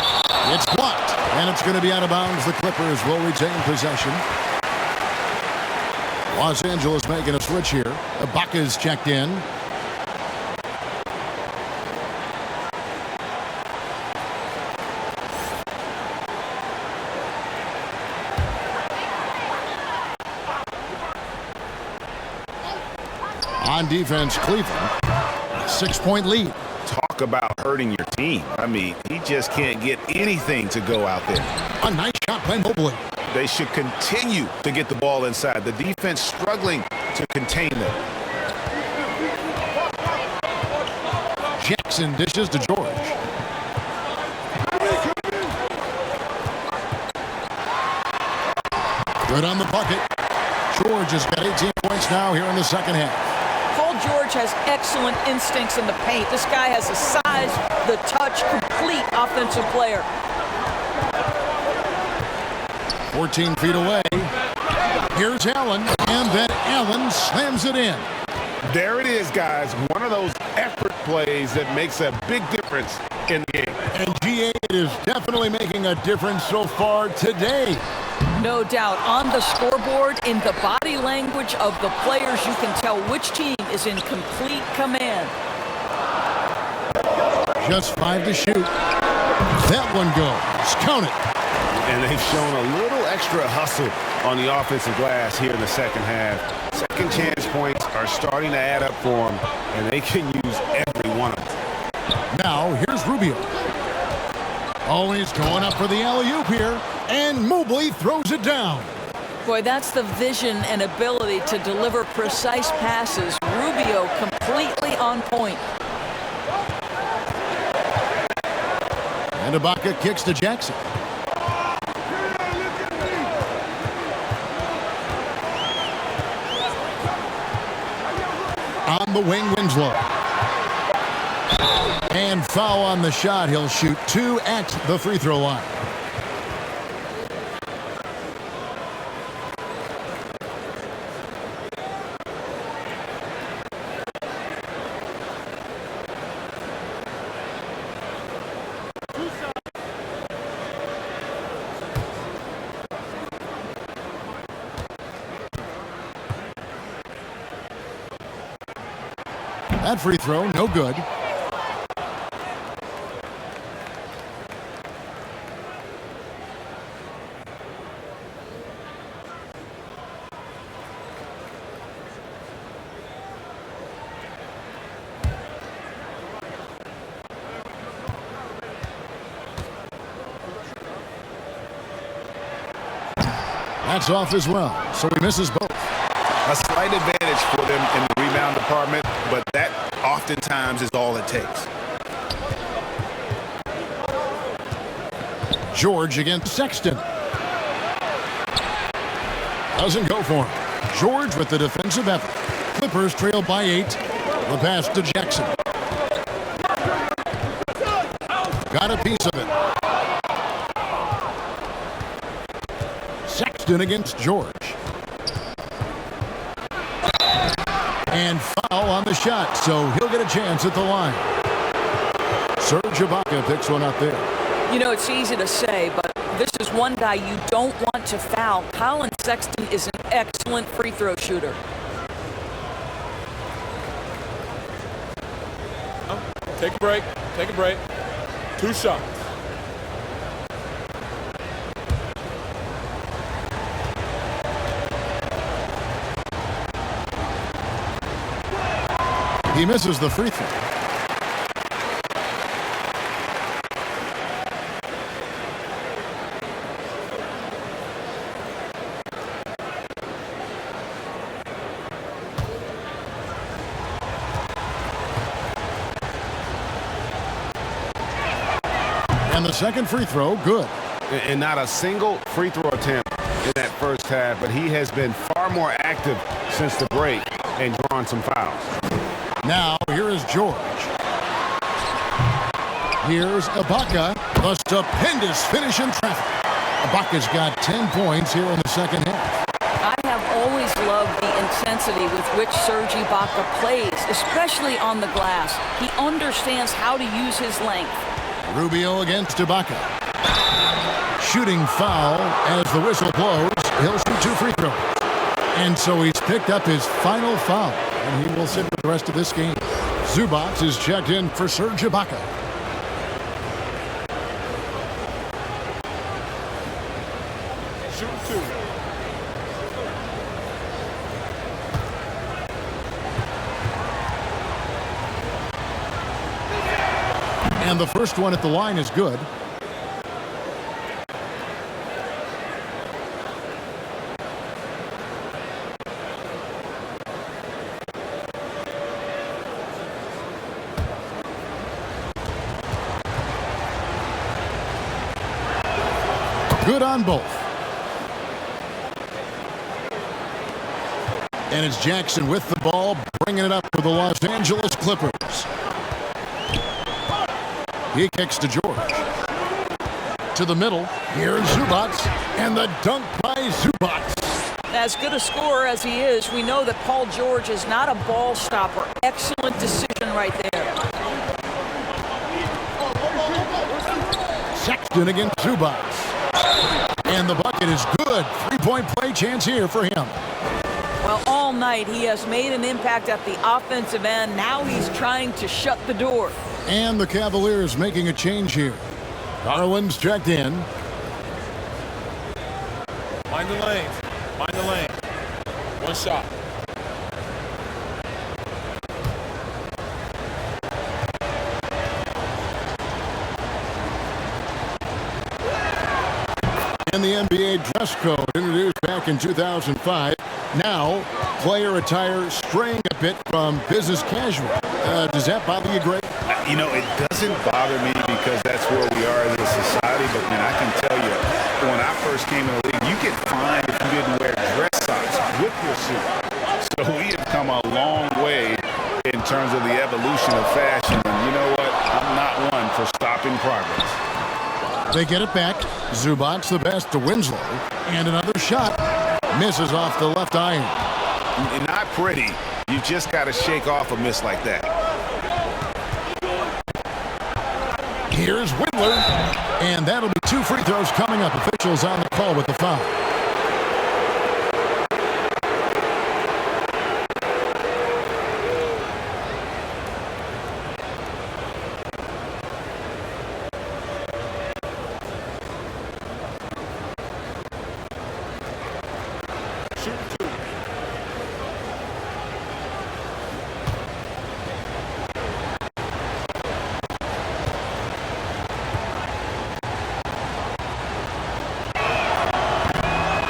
It's blocked, and it's going to be out of bounds. The Clippers will retain possession. Los Angeles making a switch here. Ibaka's checked in. On defense, Cleveland, 6-point lead. Talk about hurting your team. I mean, he just can't get anything to go out there. A nice shot by Mobley. They should continue to get the ball inside. The defense struggling to contain them. Jackson dishes to George. Good on the bucket. George has got 18 points now here in the second half. George has excellent instincts in the paint. This guy has the size, the touch, complete offensive player. 14 feet away. Here's Allen, and then Allen slams it in. There it is, guys. One of those effort plays that makes a big difference in the game. And GA is definitely making a difference so far today. No doubt. On the scoreboard, in the body language of the players, you can tell which team is in complete command. Just 5 to shoot. That one goes. Count it. And they've shown a little extra hustle on the offensive glass here in the second half. Second chance points are starting to add up for them, and they can use every one of them. Now, here's Rubio. Always going up for the alley-oop here, and Mobley throws it down. Boy, that's the vision and ability to deliver precise passes. Rubio completely on point. And Ibaka kicks to Jackson. On the wing, Winslow. And foul on the shot. He'll shoot 2 at the free throw line. That free throw, no good. That's off as well, so he misses both. A slight advantage for them in the rebound department, but that oftentimes is all it takes. George against Sexton. Doesn't go for him. George with the defensive effort. Clippers trail by 8. The pass to Jackson. Got a piece of it. Sexton against George. And foul on the shot, so he'll get a chance at the line. Serge Ibaka picks one up there. You know, it's easy to say, but this is one guy you don't want to foul. Colin Sexton is an excellent free throw shooter. Take a break. Take a break. 2 shots. He misses the free throw. And the second free throw, good. And not a single free throw attempt in that first half, but he has been far more active since the break and drawn some fouls. Now, here is George. Here's Ibaka. The stupendous finish in traffic. Ibaka's got 10 points here in the second half. I have always loved the intensity with which Serge Ibaka plays, especially on the glass. He understands how to use his length. Rubio against Ibaka. Shooting foul as the whistle blows. He'll shoot 2 free throws. And so he's picked up his final foul, and he will sit for the rest of this game. Zubac is checked in for Serge Ibaka. Shoot 2. And the first one at the line is good. Good on both. And it's Jackson with the ball, bringing it up for the Los Angeles Clippers. He kicks to George. To the middle. Here's Zubac. And the dunk by Zubac. As good a scorer as he is, we know that Paul George is not a ball stopper. Excellent decision right there. Sexton against Zubac. And the bucket is good. Three-point play chance here for him. Well, all night he has made an impact at the offensive end. Now he's trying to shut the door. And the Cavaliers making a change here. Garland's checked in. Find the lane. Find the lane. One shot. And the NBA dress code introduced back in 2005. Now, player attire straying a bit from business casual. Does that bother you, Greg? You know, it doesn't bother me because that's where we are as a society. But, man, I can tell you, when I first came in the league, you get fined if you didn't wear dress socks with your suit. So we have come a long way in terms of the evolution of fashion. And you know what? I'm not one for stopping progress. They get it back. Zubac the best to Winslow. And another shot. Misses off the left iron. Not pretty. You just got to shake off a miss like that. Here's Whittler. And that'll be 2 free throws coming up. Officials on the call with the foul.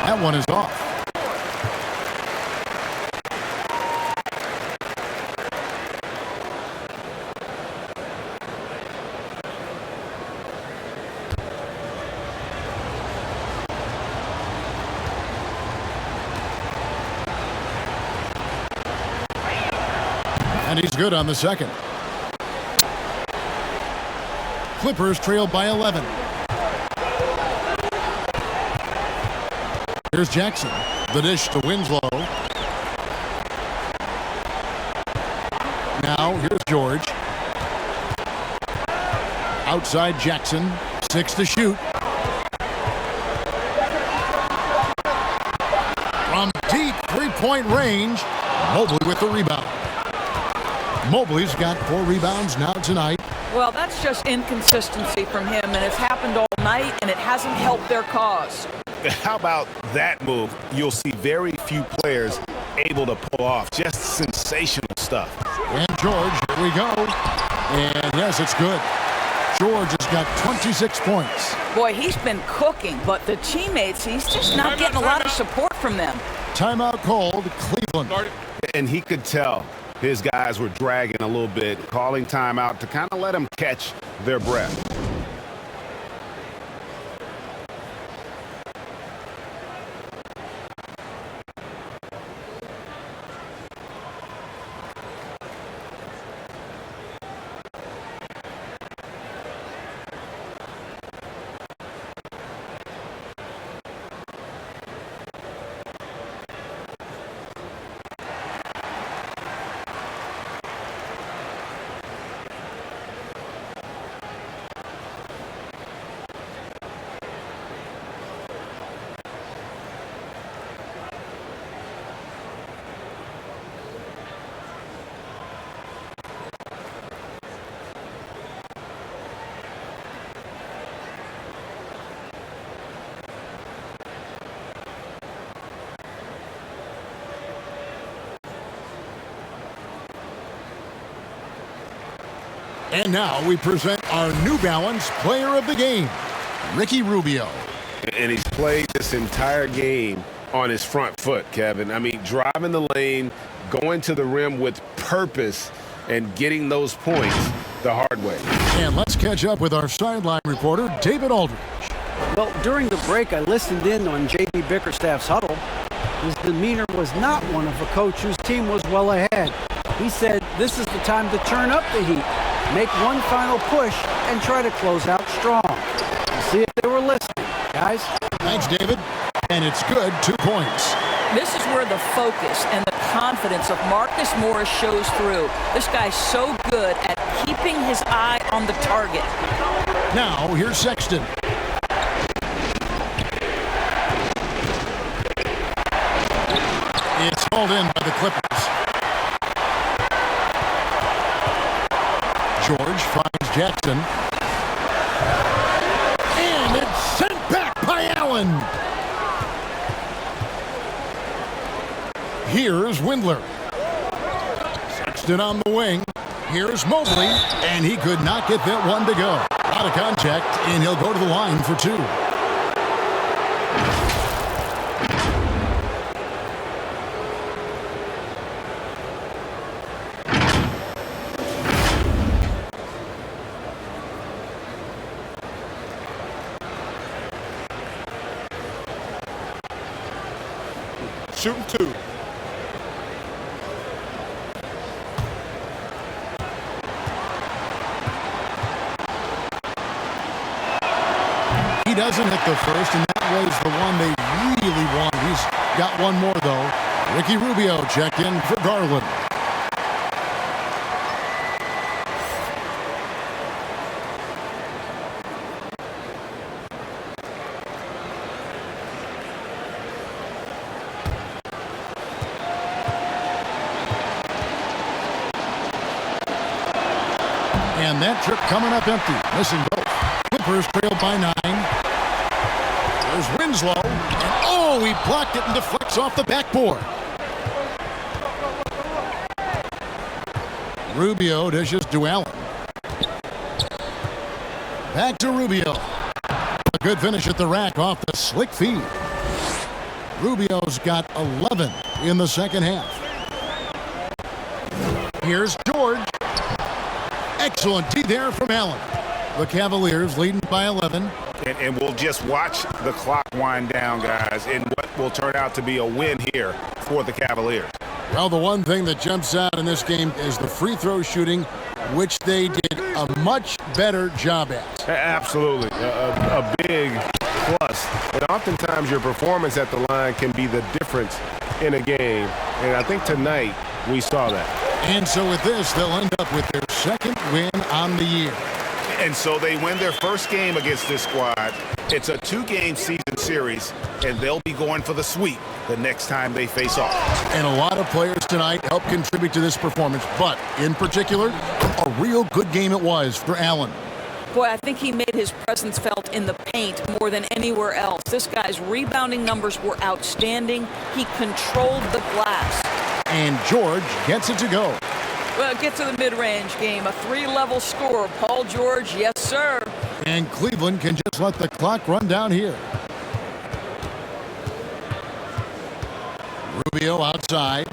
That one is off. And he's good on the second. Clippers trail by 11. Here's Jackson. The dish to Winslow. Now, here's George. Outside Jackson. 6 to shoot. From deep three-point range, Mobley with the rebound. Mobley's got 4 rebounds now tonight. Well, that's just inconsistency from him, and it's happened all night, and it hasn't helped their cause. How about that move? You'll see very few players able to pull off just sensational stuff. And George, here we go. And yes, it's good. George has got 26 points. Boy, he's been cooking, but the teammates, he's just not getting a lot of support from them. Timeout called, Cleveland. And he could tell his guys were dragging a little bit, calling timeout to kind of let them catch their breath. And now we present our New Balance Player of the Game, Ricky Rubio. And he's played this entire game on his front foot, Kevin. I mean, driving the lane, going to the rim with purpose, and getting those points the hard way. And let's catch up with our sideline reporter, David Aldridge. Well, during the break, I listened in on J.B. Bickerstaff's huddle. His demeanor was not one of a coach whose team was well ahead. He said this is the time to turn up the heat, make one final push, and try to close out strong. We'll see if they were listening, guys. Thanks, David. And it's good, 2 points. This is where the focus and the confidence of Marcus Morris shows through. This guy's so good at keeping his eye on the target. Now, here's Sexton. It's hauled in by the Clippers. George finds Jackson. And it's sent back by Allen. Here's Windler. Sexton on the wing. Here's Mobley. And he could not get that one to go. Out of contact, and he'll go to the line for two. Shooting two. He doesn't hit the first, and that was the one they really want. He's got one more, though. Ricky Rubio checked in for Garland. And that trip coming up empty, missing both. Clippers trailed by 9. There's Winslow, and oh, he blocked it and deflects off the backboard. Rubio dishes to Allen. Back to Rubio. A good finish at the rack off the slick feed. Rubio's got 11 in the second half. Here's George. Excellent D there from Allen. The Cavaliers leading by 11. And we'll just watch the clock wind down, guys, in what will turn out to be a win here for the Cavaliers. Well, the one thing that jumps out in this game is the free throw shooting, which they did a much better job at. Absolutely. A big plus. But oftentimes your performance at the line can be the difference in a game. And I think tonight we saw that. And so with this, they'll end up with their second win on the year. And so they win their first game against this squad. It's a 2-game season series, and they'll be going for the sweep the next time they face off. And a lot of players tonight helped contribute to this performance, but in particular, a real good game it was for Allen. Boy, I think he made his presence felt in the paint more than anywhere else. This guy's rebounding numbers were outstanding. He controlled the glass. And George gets it to go. Well, get to the mid-range game. A 3-level score. Paul George, yes, sir. And Cleveland can just let the clock run down here. Rubio outside.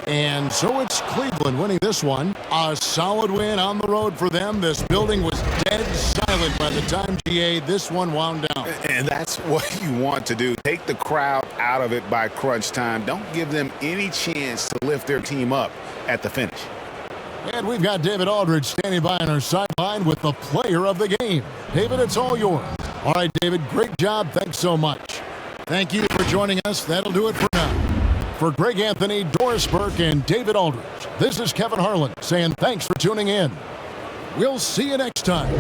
And so it's Cleveland winning this one. A solid win on the road for them. This building was dead silent by the time, GA, this one wound down. And that's what you want to do. Take the crowd out of it by crunch time. Don't give them any chance to lift their team up at the finish. And we've got David Aldridge standing by on our sideline with the player of the game. David, it's all yours. All right, David, great job. Thanks so much. Thank you for joining us. That'll do it for now. For Greg Anthony, Doris Burke, and David Aldridge, this is Kevin Harlan saying thanks for tuning in. We'll see you next time.